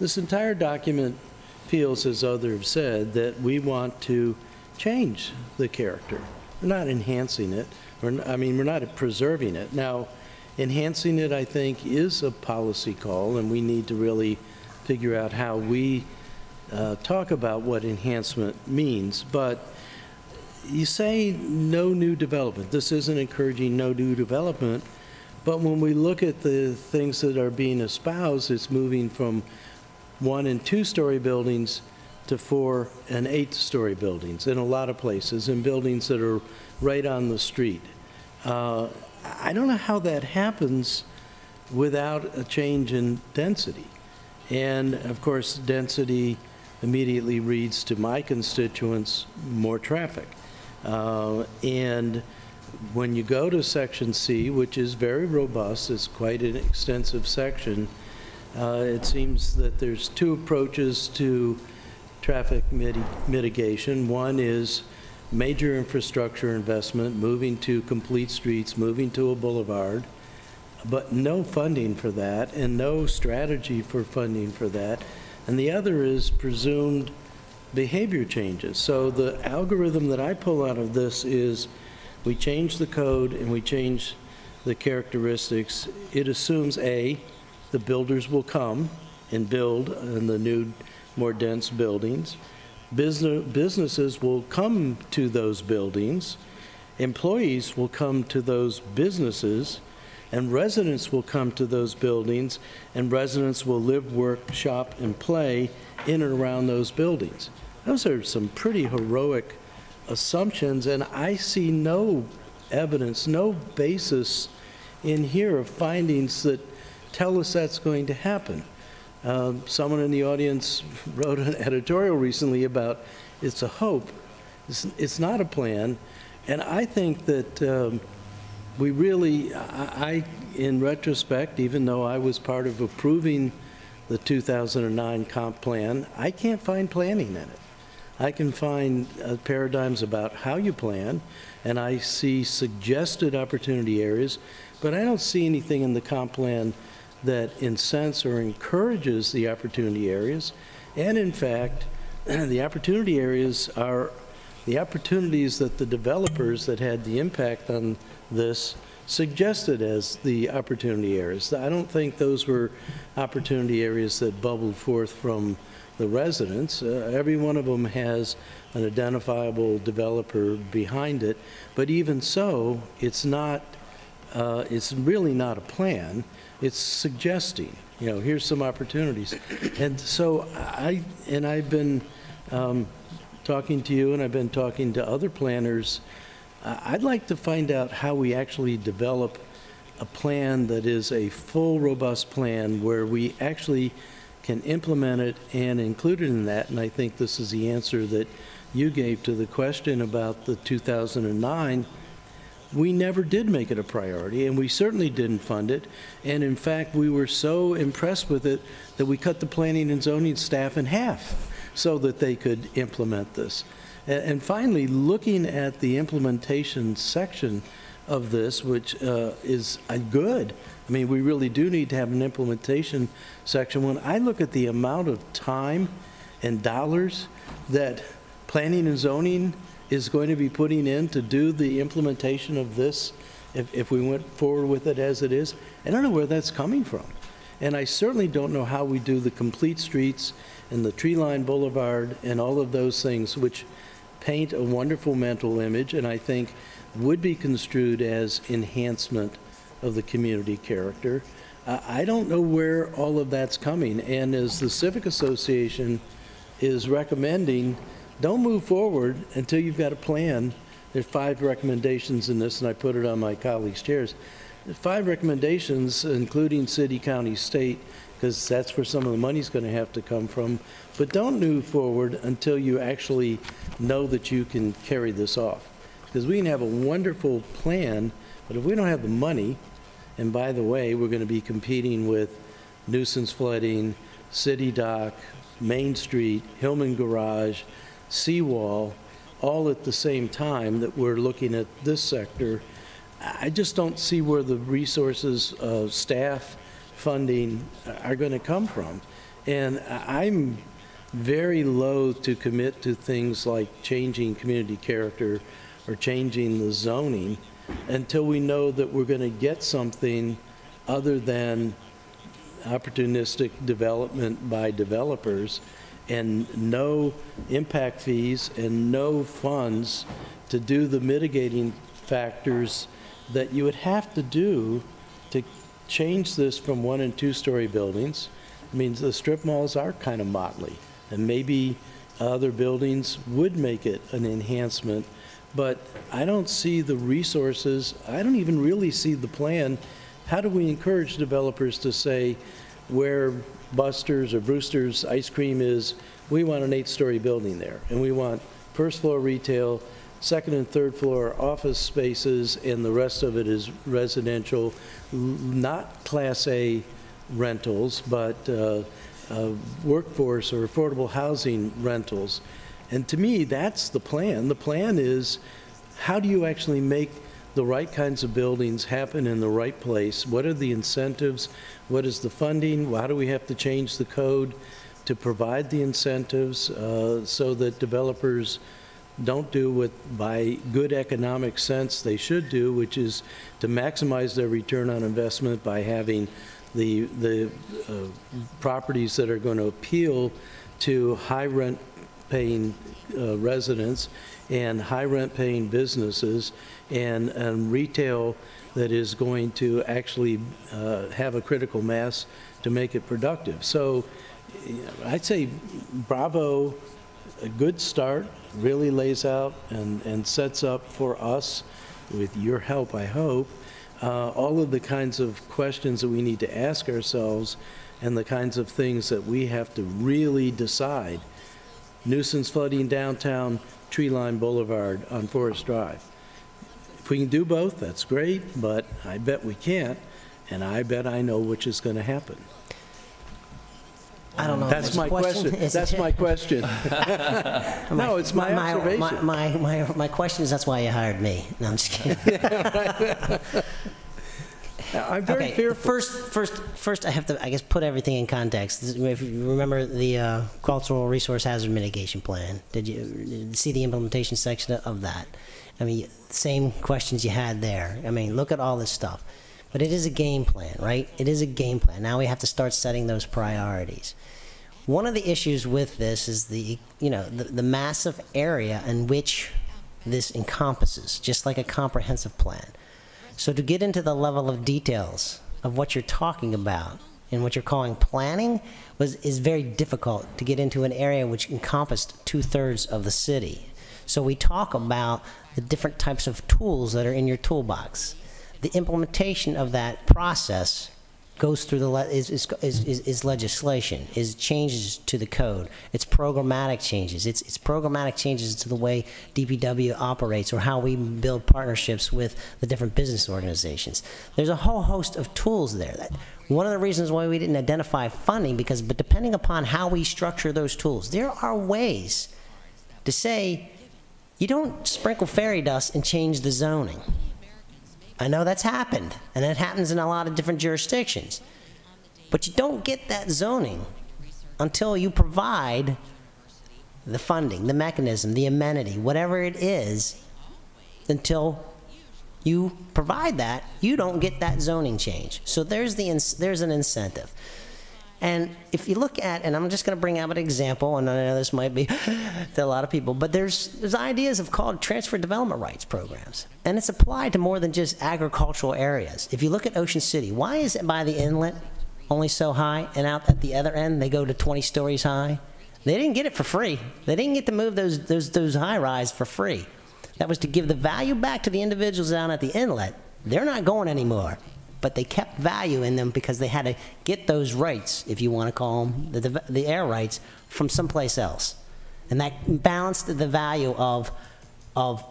this entire document feels, as others have said, that we want to change the character. We're not enhancing it. We're not preserving it. Now, enhancing it, I think, is a policy call, and we need to really figure out how we talk about what enhancement means. But you say no new development. This isn't encouraging no new development, but when we look at the things that are being espoused, it's moving from 1- and 2-story buildings to 4- and 8-story buildings in a lot of places, and buildings that are right on the street. I don't know how that happens without a change in density. And of course, density immediately reads to my constituents more traffic. And when you go to Section C, which is very robust, it's quite an extensive section, it seems that there's 2 approaches to traffic mitigation. One is major infrastructure investment, moving to complete streets, moving to a boulevard, but no funding for that and no strategy for funding for that. And the other is presumed behavior changes. So the algorithm that I pull out of this is we change the code and we change the characteristics. It assumes, A, the builders will come and build in the new, more dense buildings. Businesses will come to those buildings. Employees will come to those businesses. And residents will come to those buildings, and residents will live, work, shop, and play in and around those buildings. Those are some pretty heroic assumptions, and I see no evidence, no basis in here of findings that tell us that's going to happen. Someone in the audience wrote an editorial recently about it's a hope. It's not a plan, and I think that we really, in retrospect, even though I was part of approving the 2009 comp plan, I can't find planning in it. I can find paradigms about how you plan, and I see suggested opportunity areas, but I don't see anything in the comp plan that incents or encourages the opportunity areas. And in fact, the opportunity areas are the opportunities that the developers that had the impact on this suggested as the opportunity areas. I don't think those were opportunity areas that bubbled forth from the residents. Every one of them has an identifiable developer behind it, but even so, it's not, it's really not a plan. It's suggesting, here's some opportunities. And so I've been talking to you, and I've been talking to other planners. I'd like to find out how we actually develop a plan that is a full, robust plan where we actually can implement it and include it in that. And I think this is the answer that you gave to the question about the 2009. we never did make it a priority, and we certainly didn't fund it. And in fact, we were so impressed with it that we cut the planning and zoning staff in half so that they could implement this. And finally, looking at the implementation section of this, which is good. I mean, we really do need to have an implementation section. When I look at the amount of time and dollars that planning and zoning is going to be putting in to do the implementation of this, if we went forward with it as it is, I don't know where that's coming from. And I certainly don't know how we do the complete streets and the tree line boulevard and all of those things, which paint a wonderful mental image, and I think would be construed as enhancement of the community character. I don't know where all of that's coming, and as the Civic Association is recommending, don't move forward until you've got a plan. There's 5 recommendations in this, and I put it on my colleagues' chairs. There's 5 recommendations, including city, county, state, because that's where some of the money's going to have to come from. But don't move forward until you actually know that you can carry this off. Because we can have a wonderful plan, but if we don't have the money, and by the way, we're going to be competing with nuisance flooding, city dock, Main Street, Hillman Garage, seawall, all at the same time that we're looking at this sector. I just don't see where the resources, staff, funding are going to come from. And I'm very loath to commit to things like changing community character or changing the zoning until we know that we're going to get something other than opportunistic development by developers and no impact fees and no funds to do the mitigating factors that you would have to do to change this from 1- and 2-story buildings. I mean, the strip malls are kind of motley, and maybe other buildings would make it an enhancement, but I don't see the resources. I don't even really see the plan. How do we encourage developers to say where Buster's or Brewster's ice cream is, we want an 8-story building there, and we want first-floor retail, second and third floor office spaces, and the rest of it is residential, not Class A rentals, but workforce or affordable housing rentals. And to me, that's the plan. The plan is, how do you actually make the right kinds of buildings happen in the right place? What are the incentives? What is the funding? How do we have to change the code to provide the incentives so that developers don't do what, by good economic sense, they should do, which is to maximize their return on investment by having the properties that are going to appeal to high rent paying residents and high rent paying businesses and retail that is going to actually have a critical mass to make it productive. So I'd say bravo, a good start, really lays out and sets up for us, with your help I hope, all of the kinds of questions that we need to ask ourselves and the kinds of things that we have to really decide. Nuisance flooding downtown, tree line boulevard on Forest Drive. If we can do both, that's great, but I bet we can't, and I bet I know which is going to happen. I don't know. That's my question. That's my question. No, it's my observation. My question is, that's why you hired me. No, I'm just kidding. I'm very fearful. First, I have to, I guess, put everything in context. If you remember the Cultural Resource Hazard Mitigation Plan, did you see the implementation section of that? I mean, same questions you had there. I mean, look at all this stuff. But it is a game plan, right? It is a game plan. Now we have to start setting those priorities. One of the issues with this is the massive area in which this encompasses, just like a comprehensive plan. So to get into the level of details of what you're talking about and what you're calling planning is very difficult to get into an area which encompassed 2/3 of the city. So we talk about the different types of tools that are in your toolbox. The implementation of that process goes through is legislation, is changes to the code. It's programmatic changes. It's programmatic changes to the way DPW operates or how we build partnerships with the different business organizations. There's a whole host of tools there. That one of the reasons why we didn't identify funding, but depending upon how we structure those tools, there are ways to say you don't sprinkle fairy dust and change the zoning. I know that's happened, and it happens in a lot of different jurisdictions. But you don't get that zoning until you provide the funding, the mechanism, the amenity, whatever it is. Until you provide that, you don't get that zoning change. So there's an incentive. And if you look at, and I'm just going to bring out an example, and I know this might be to a lot of people, but there's ideas of called transfer development rights programs. And it's applied to more than just agricultural areas. If you look at Ocean City, why is it by the inlet only so high, and out at the other end they go to 20 stories high? They didn't get it for free. They didn't get to move those high-rise for free. That was to give the value back to the individuals down at the inlet. They're not going anymore. But they kept value in them because they had to get those rights, if you want to call them, the air rights, from someplace else. And that balanced the value of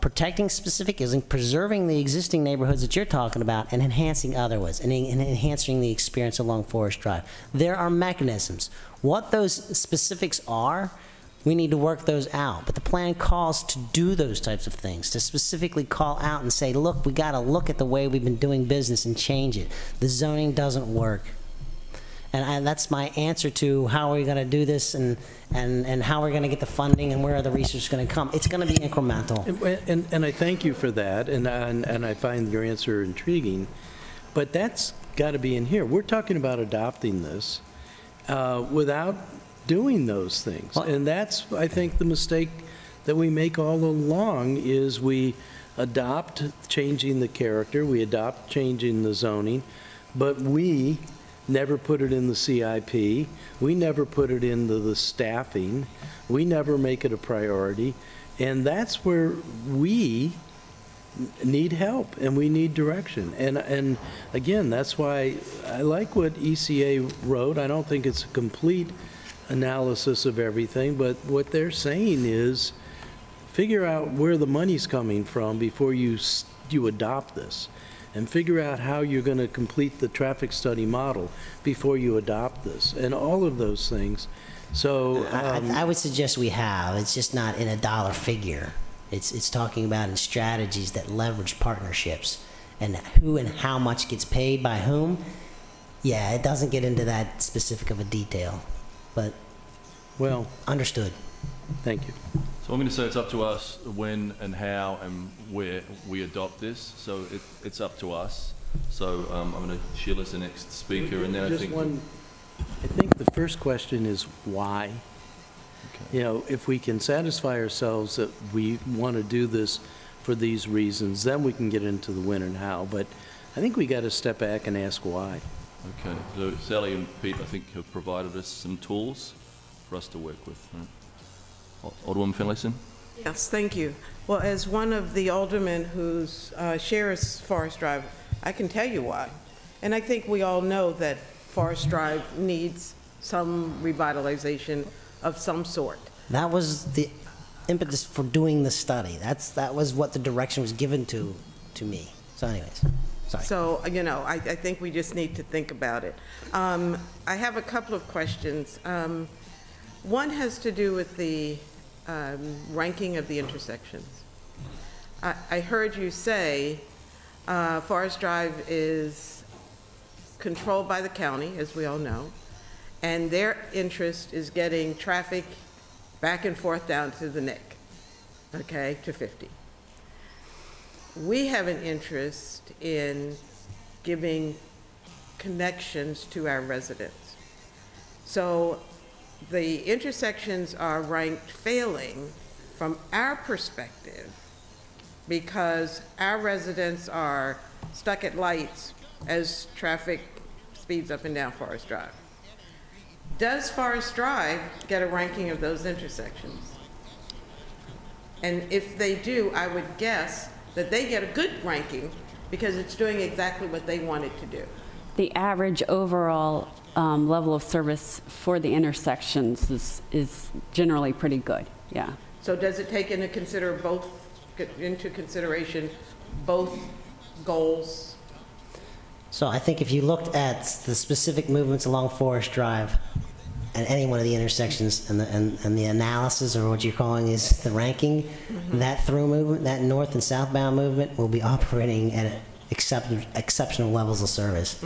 protecting specific areas, preserving the existing neighborhoods that you're talking about, and enhancing other ones, and enhancing the experience along Forest Drive. There are mechanisms. What those specifics are, we need to work those out. But the plan calls to do those types of things, to specifically call out and say, look, we got to look at the way we've been doing business and change it. The zoning doesn't work. And that's my answer to how are we going to do this, and how we're going to get the funding, and where are the resources going to come. It's going to be incremental. And I thank you for that, and I find your answer intriguing. But that's got to be in here. We're talking about adopting this without doing those things. And that's, I think, the mistake that we make all along is we adopt changing the character, we adopt changing the zoning, but we never put it in the CIP, we never put it into the staffing, we never make it a priority, and that's where we need help and we need direction. And again, that's why I like what ECA wrote. I don't think it's a complete analysis of everything, but what they're saying is figure out where the money's coming from before you adopt this, and figure out how you're going to complete the traffic study model before you adopt this, and all of those things. So I would suggest we have. It's just not in a dollar figure. It's talking about in strategies that leverage partnerships, and who and how much gets paid by whom. Yeah, it doesn't get into that specific of a detail. But, well, understood. Thank you. So I'm going to say it's up to us when and how and where we adopt this. So it's up to us. So I'm going to, Sheila's the next speaker, and then I think the first question is why. Okay. You know, if we can satisfy ourselves that we want to do this for these reasons, then we can get into the when and how. But I think we got to step back and ask why. Okay, so Sally and Pete, I think, have provided us some tools for us to work with. Right? Alderwoman Finlayson? Yes, thank you. Well, as one of the aldermen who shares Forest Drive, I can tell you why. And I think we all know that Forest Drive needs some revitalization of some sort. That was the impetus for doing the study. That was what the direction was given to me. So anyways. Sorry. So, you know, I think we just need to think about it. I have a couple of questions. One has to do with the ranking of the intersections. I heard you say Forest Drive is controlled by the county, as we all know, and their interest is getting traffic back and forth down to the neck, okay, to 50. We have an interest in giving connections to our residents. So the intersections are ranked failing from our perspective because our residents are stuck at lights as traffic speeds up and down Forest Drive. Does Forest Drive get a ranking of those intersections? And if they do, I would guess that they get a good ranking because it's doing exactly what they wanted to do. the average overall level of service for the intersections is generally pretty good, yeah. So does it take into consideration both goals? So I think if you looked at the specific movements along Forest Drive and any one of the intersections and the analysis, or what you're calling is the ranking, that through movement, that north and southbound movement will be operating at exceptional levels of service.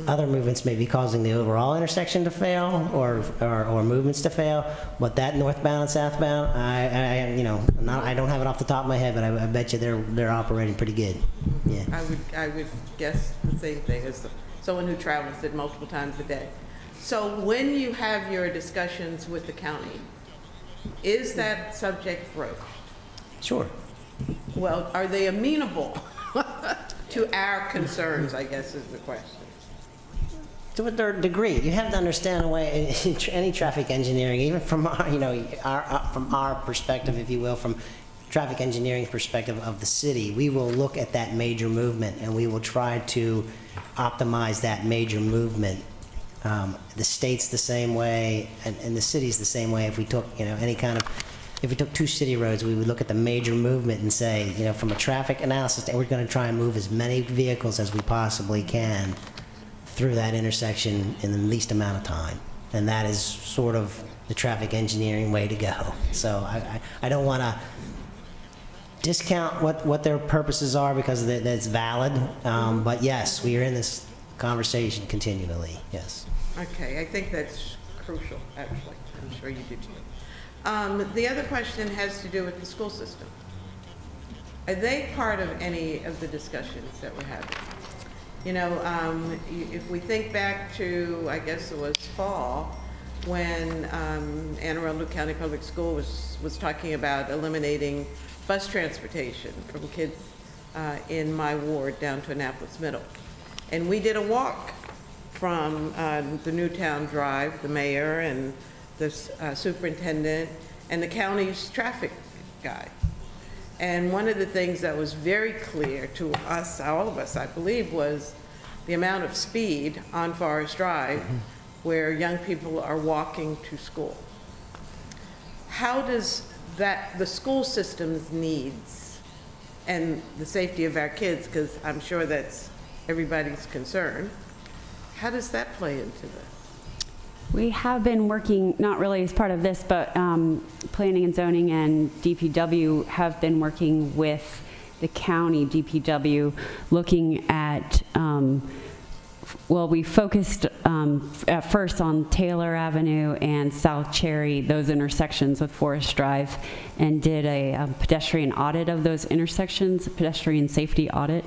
Other movements may be causing the overall intersection to fail or movements to fail, but that northbound and southbound, I don't have it off the top of my head, but I bet you they're operating pretty good. Yeah. I would guess the same thing as someone who travels it multiple times a day. So when you have your discussions with the county, is that subject broached? Sure. Well, are they amenable to our concerns, I guess is the question. To a degree, you have to understand the way any traffic engineering, even from from our perspective, if you will, from traffic engineering perspective of the city, we will look at that major movement and we will try to optimize that major movement. The state's the same way, and the city's the same way. If we took, if we took two city roads, we would look at the major movement and say, from a traffic analysis, we're going to try and move as many vehicles as we possibly can through that intersection in the least amount of time. And that is sort of the traffic engineering way to go. So I don't want to discount what their purposes are because that's valid. But yes, we are in this conversation continually, yes. Okay, I think that's crucial, actually. I'm sure you do too. The other question has to do with the school system. Are they part of any of the discussions that we're having? If we think back to, I guess it was fall, when Anne Arundel County Public School was talking about eliminating bus transportation from kids in my ward down to Annapolis Middle. And we did a walk from the Newtown Drive, the mayor and the superintendent and the county's traffic guy. And one of the things that was very clear to us, all of us, I believe, was the amount of speed on Forest Drive where young people are walking to school. How does the school system's needs and the safety of our kids, because I'm sure that's everybody's concern, how does that play into this? We have been working, not really as part of this, but Planning and Zoning and DPW have been working with the county DPW looking at, we focused at first on Taylor Avenue and South Cherry, those intersections with Forest Drive, and did a pedestrian audit of those intersections, pedestrian safety audit.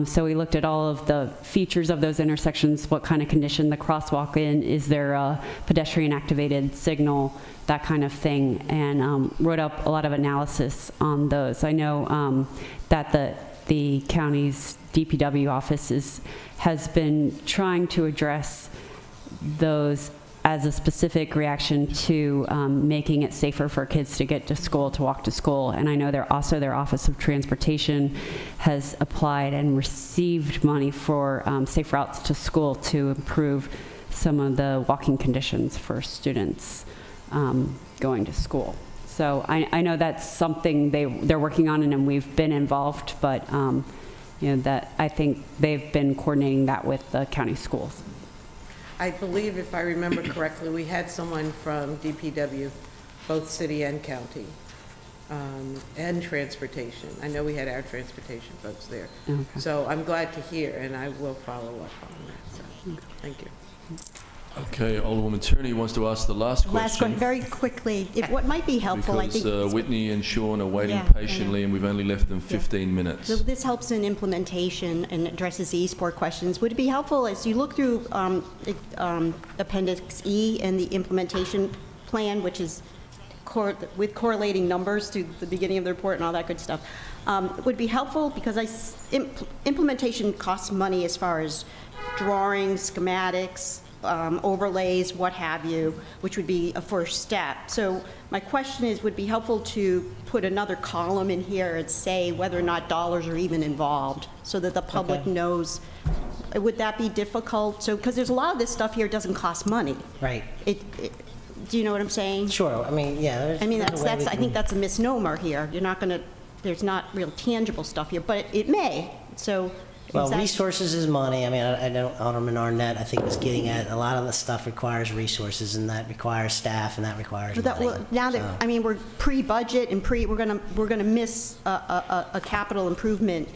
So we looked at all of the features of those intersections, what kind of condition the crosswalk in, is there a pedestrian activated signal, that kind of thing, and wrote up a lot of analysis on those. I know that the county's DPW office has been trying to address those as a specific reaction to making it safer for kids to get to school, to walk to school. And I know their Office of Transportation has applied and received money for safe routes to school to improve some of the walking conditions for students going to school. So I know that's something they're working on, and we've been involved, but that I think they've been coordinating that with the county schools. I believe, if I remember correctly, we had someone from DPW, both city and county, and transportation. I know we had our transportation folks there. Okay. So I'm glad to hear, and I will follow up on that. So, thank you. Okay, Alderwoman Tierney wants to ask the last question. Last one, very quickly. What might be helpful, because, I think. Whitney and Sean are waiting patiently, and we've only left them 15 minutes. So this helps in implementation and addresses the eSport questions. Would it be helpful as you look through Appendix E and the implementation plan, which is with correlating numbers to the beginning of the report and all that good stuff, would be helpful because implementation costs money as far as drawings, schematics, overlays, what have you, which would be a first step. So my question is, would it be helpful to put another column in here and say whether or not dollars are even involved so that the public knows would that be difficult? So, because there's a lot of this stuff here doesn't cost money. Right. Do you know what I'm saying? Sure. I mean, yeah. I mean, there's a way we I can- think that's a misnomer here. You're not going to, there's not real tangible stuff here, but it may. So, Well, is that- resources is money. I mean, I know Alderman Arnett, I think, was getting at a lot of the stuff requires resources, and that requires staff, and that requires money. now that, So- I mean, we're pre-budget and we're gonna miss a capital improvement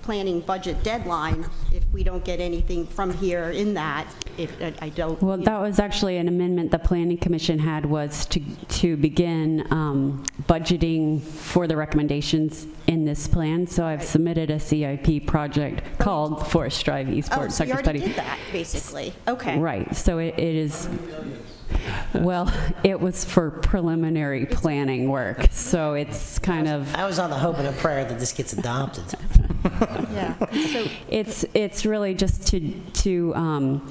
planning budget deadline if we don't get anything from here in that, if I don't. Well, that was actually an amendment the Planning Commission had, was to begin budgeting for the recommendations in this plan. So I've submitted a CIP project called Forest Drive Eastport So you Sector already Study. did that, basically. Okay. Right, so it is, well, it was for preliminary planning work, so it's kind of. I was on the hope and a prayer that this gets adopted. Yeah. So, It's really just to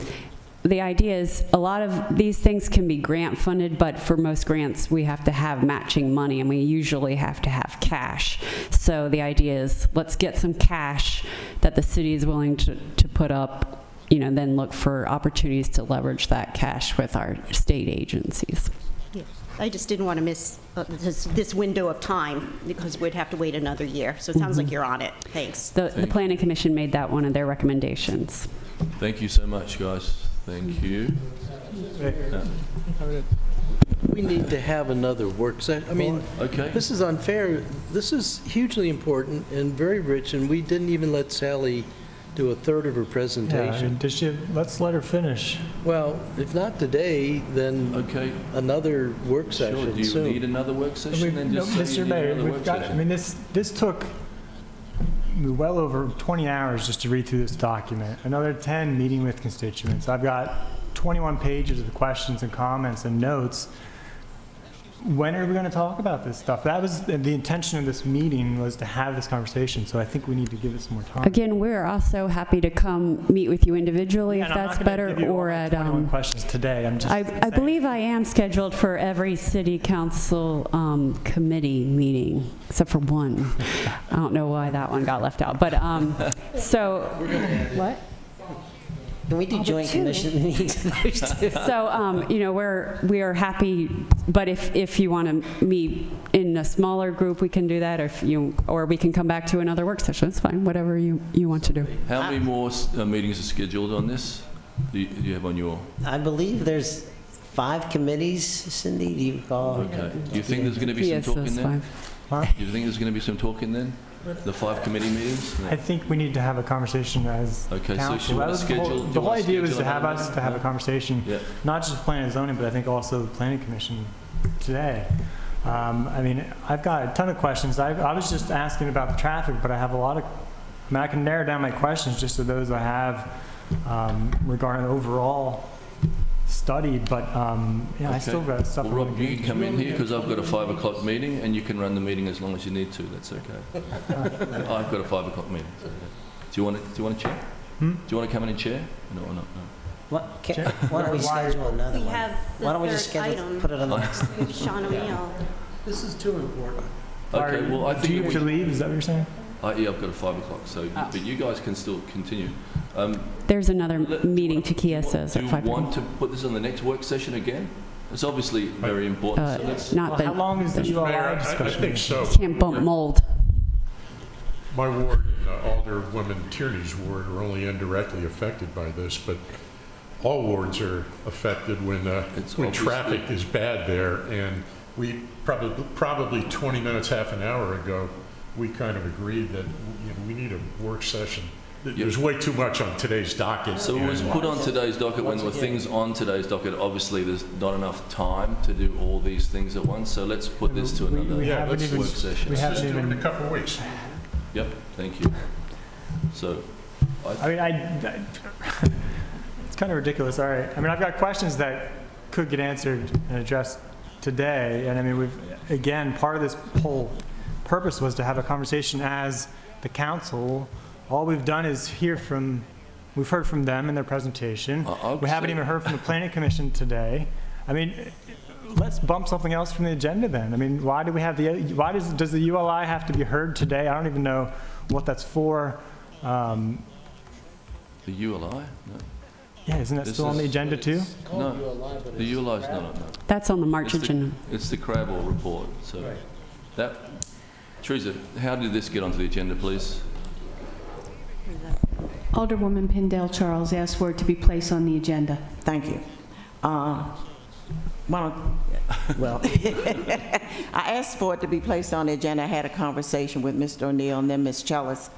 the idea is a lot of these things can be grant funded, but for most grants we have to have matching money, and we usually have to have cash. So the idea is, let's get some cash that the city is willing to put up, you know, then look for opportunities to leverage that cash with our state agencies. yeah. I just didn't want to miss this window of time because we'd have to wait another year. So it sounds like you're on it. Thanks. The Planning Commission made that one of their recommendations. Thank you so much, guys. Thank you. We need to have another work session. I mean, Okay. this is unfair. This is hugely important and very rich, and we didn't even let Sally do a third of her Yeah, I presentation. mean, let's let her finish. Well, if not today, then Okay. another work Sure. session Do you soon. need another work session? Then just say you Mr. need Mayor, another we've work got, I session. mean, this took well over 20 hours just to read through this document. Another 10 meeting with constituents. I've got 21 pages of questions and comments and notes. When are we going to talk about this stuff? That was the intention of this meeting, was to have this conversation. So I think we need to give it some more time. Again, we're also happy to come meet with you individually Yeah, if and I'm that's not gonna better, give you all or at, 21 questions today. I'm just I saying. believe I am scheduled for every city council committee meeting, except for one. I don't know why that one got left out, but, so, what? Can we do joint commission meetings? So, you know, we are happy, but if you want to meet in a smaller group, we can do that, or we can come back to another work session. It's fine, whatever you want to do. How many more meetings are scheduled on this? Do you have on your? I believe there's 5 committees, Cindy, do you recall? Okay. Do you think there's going to be some talk in there? Huh? Do you think there's going to be some talk in then? The 5 committee meetings? I think we need to have a conversation as Okay, so council. should we That was schedule- the do you whole wanna idea was to schedule have another us to have a conversation, Yeah. not just planning and zoning, but I think also the planning commission today. I mean, I've got a ton of questions. I was just asking about the traffic, but I have a lot of, I mean, I can narrow down my questions just to those I have regarding overall study, but yeah, I still got stuff. Well, I Rob, wanna you get can come in into. here because I've got a 5 o'clock meeting and you can run the meeting as long as you need to. That's okay. I've got a 5 o'clock meeting. So, do you want to chair? Do you want to come in and chair? No, or not? No. Why don't we schedule another We one? have the Why don't we just third schedule, item. put it on the next? With Sean O'Neill. This is too important. Okay, well, I Do think you that have to we, leave? Is that what you're saying? yeah, I've got a 5 o'clock. So, but you guys can still continue. There's another meeting Takia says Do at you 5 want to put this on the next work session again? It's obviously very important. So let's. Not How the, long is the Mr. ULI Mayor, I discussion? think so. can't bump mold. My ward and Alderwoman Tierney's ward are only indirectly affected by this, but all wards are affected when obviously- traffic is bad there. And we probably 20 minutes, half an hour ago, we kind of agreed that we need a work session. There's way too much on today's docket. So it was and- put on today's docket when there were things on today's docket. Obviously, there's not enough time to do all these things at once. So let's put this to another we haven't even- work session. we Let's haven't just do it in even- a couple of weeks. Yep, thank you. So, I mean, it's kind of ridiculous. All right. I mean, I've got questions that could get answered and addressed today. And I mean, again, part of this whole purpose was to have a conversation as the council. All we've done is we've heard from them in their presentation. We haven't even heard from the planning commission today. I mean, let's bump something else from the agenda then. I mean, why does the ULI have to be heard today? I don't even know what that's for. The ULI? No. Yeah, isn't that This still on the is- agenda too? No, the ULI is not on that. That's on the March agenda. It's the Crabble report, so. That, Teresa, how did this get onto the agenda, please? Alderwoman Pindell Charles asked for it to be placed on the agenda. Thank you. Well, I asked for it to be placed on the agenda. I had a conversation with Mr. O'Neill and then Ms. Chellis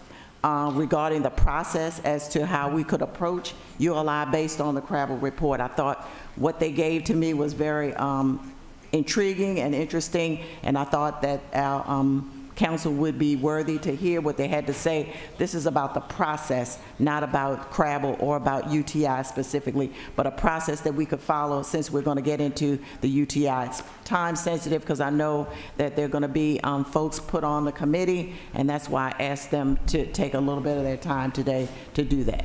regarding the process as to how we could approach ULI based on the Crabble report. I thought what they gave to me was very intriguing and interesting, and I thought that our council would be worthy to hear what they had to say. This is about the process, not about Crabble or about UTI specifically, but a process that we could follow since we're going to get into the UTI. It's time sensitive because I know that there are going to be folks put on the committee, and that's why I asked them to take a little bit of their time today to do that.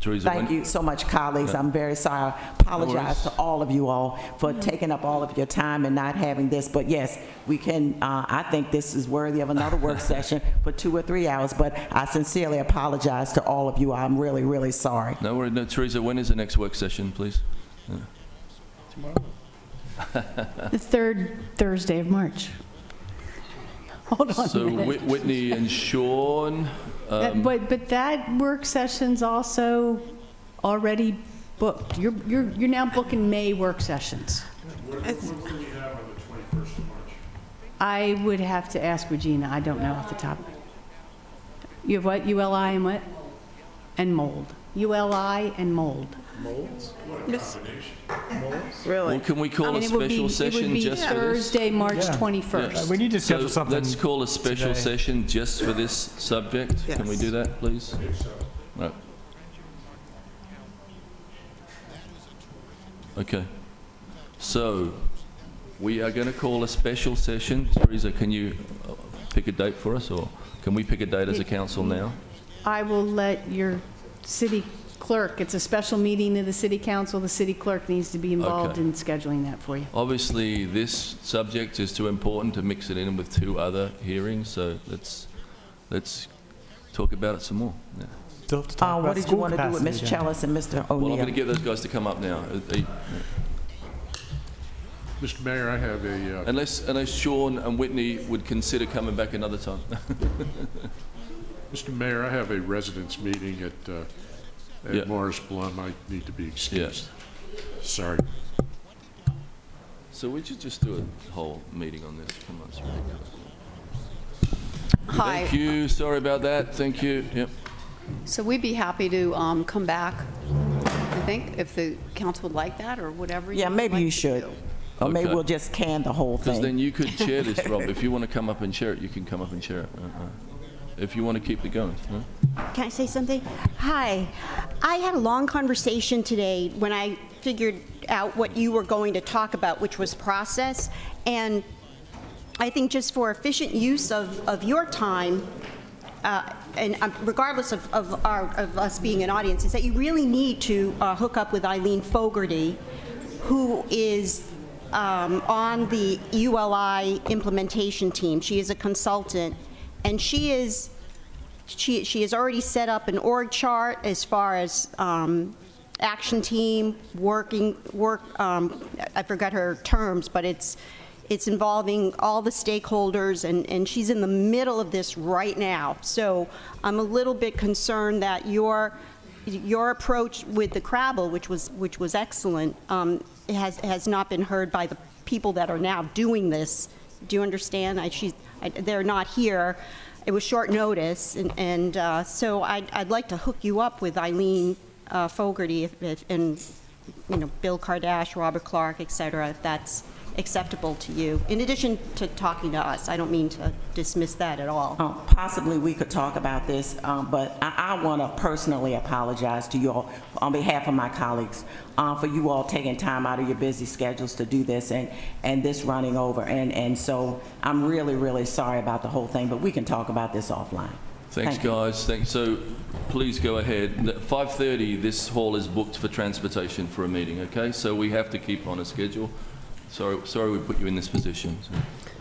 Teresa, Thank you so much, colleagues. Yeah. I'm very sorry. I apologize to all of you all for taking up all of your time and not having this. But yes, we can, I think this is worthy of another work session for 2 or 3 hours. But I sincerely apologize to all of you. I'm really, really sorry. No worries. No, Teresa, when is the next work session, please? Tomorrow. The third Thursday of March. Hold on So a minute. Whitney and Sean. But that work session's also already booked. You're now booking May work sessions. I would have to ask Regina. I don't know off the top. You have what? ULI and what? And mold. ULI and mold. Molds? Really? Well, can we call a And it would special be session just for this? Thursday, March Yeah. 21st. We need to schedule So something. let's call a special today. session just for this subject. Can we Yes. do that, please? Right. Okay. So we are going to call a special session. Teresa, can you pick a date for us, or can we pick a date as a council now? I will let your city clerk, it's a special meeting of the city council, the city clerk needs to be involved Okay. in scheduling that for you. Obviously, this subject is too important to mix it in with 2 other hearings, so let's talk about it some more. Yeah. Still have to talk What about did you school want to do with Ms. capacity again. Chellis and Mr. Well, I'm going to O'Neill? get those guys to come up now. Mr. Mayor, I have a, Unless Sean and Whitney would consider coming back another time. Mr. Mayor, I have a residents meeting Yeah. at Morris Blum. I need to be excused. Sorry. So we should just do a whole meeting on this. Come on, it's ridiculous. Hi. Thank you. Sorry about that. Thank you. Yep. So we'd be happy to come back, I think, if the council would like that, or whatever. Yeah, would maybe like you to should. do. Or maybe Okay. we'll just can the whole Because thing. then you could chair this, Rob. If you want to come up and chair it, you can come up and chair it. If you want to keep it going. Can I say something? Hi. I had a long conversation today when I figured out what you were going to talk about, which was process. And I think just for efficient use of your time, and regardless of us being an audience, is that you really need to hook up with Eileen Fogarty, who is on the ULI implementation team. She is a consultant, and she has already set up an org chart as far as action team, I forgot her terms, but it's involving all the stakeholders, and she's in the middle of this right now. So I'm a little bit concerned that your approach with the Crabble, which was excellent, has not been heard by the people that are now doing this. Do you understand? They're not here. It was short notice, and so I'd like to hook you up with Eileen Fogarty and Bill Kardash, Robert Clark, et cetera, if that's acceptable to you. In addition to talking to us, I don't mean to dismiss that at all. Possibly we could talk about this, but I want to personally apologize to you all on behalf of my colleagues for you all taking time out of your busy schedules to do this and this running over. And so I'm really, really sorry about the whole thing, but we can talk about this offline. Thanks, Thank you. guys. Thanks. So please go ahead. At 5:30, this hall is booked for transportation for a meeting, okay? So we have to keep on a schedule. Sorry we put you in this position.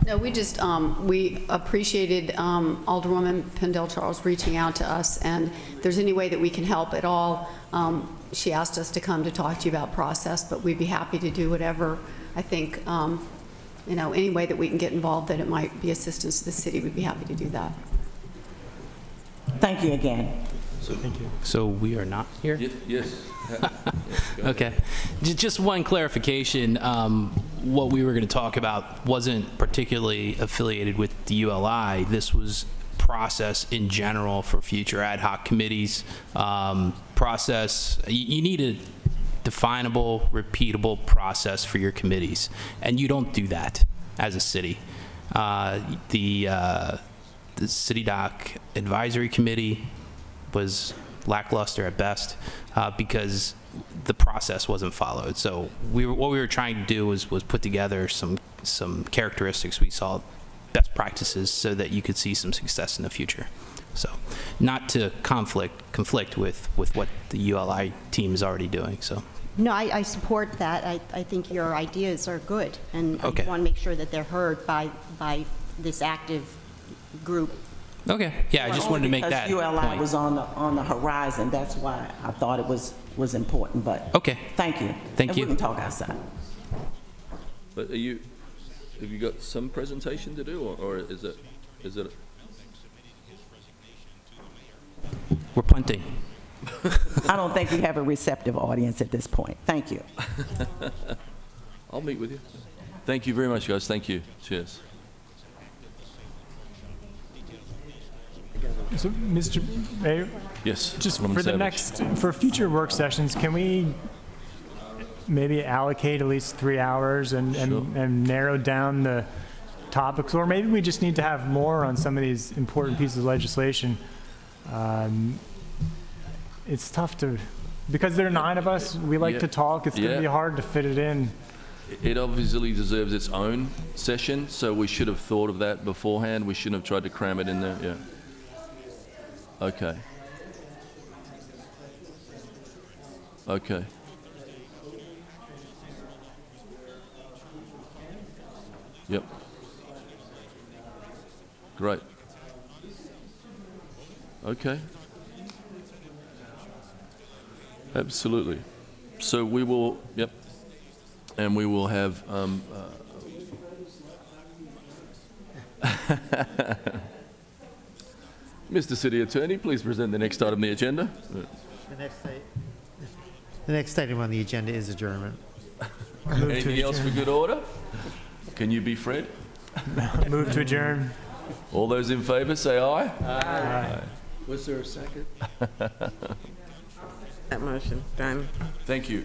No, we just, we appreciated Alderwoman Pendel Charles reaching out to us, and if there's any way that we can help at all, she asked us to come to talk to you about process, but we'd be happy to do whatever. I think, you know, any way that we can get involved that it might be assistance to the city, we'd be happy to do that. Thank you again. Thank you. So we are not here? Yes. Okay. Just one clarification. What we were going to talk about wasn't particularly affiliated with the ULI. This was process in general for future ad hoc committees. Process, you need a definable, repeatable process for your committees, and you don't do that as a city. The City Dock Advisory Committee was lackluster at best because the process wasn't followed. So what we were trying to do was put together some characteristics we saw, best practices, so that you could see some success in the future. So not to conflict with what the ULI team is already doing. So. No, I support that. I think your ideas are good, and Okay. I want to make sure that they're heard by this active group. Okay. Yeah, I just wanted to make that because ULI point. was on the horizon. That's why I thought it was important. But okay. Thank you. Thank and you. We can talk outside. But have you got some presentation to do, or is it? We're punting. I don't think we have a receptive audience at this point. Thank you. I'll meet with you. Thank you very much, guys. Thank you. Cheers. So, Mr. Mayor? Yes. Just Alderman Savage. for future work sessions, can we maybe allocate at least 3 hours and narrow down the topics? Or maybe we just need to have more on some of these important pieces of legislation. It's tough to, because there are 9 of us, we like to talk. It's going to be hard to fit it in. It obviously deserves its own session, so we should have thought of that beforehand. We shouldn't have tried to cram it in there. Yeah. Okay. Okay. Yep. Great. Okay. Absolutely. So we will, yep. And we will have, Mr. City Attorney, please present the next item on the agenda. The next item on the agenda is adjournment. Anything else for good order? Can you be Fred? Move to adjourn. All those in favour say aye. Aye. Was there a second? That motion, done. Thank you.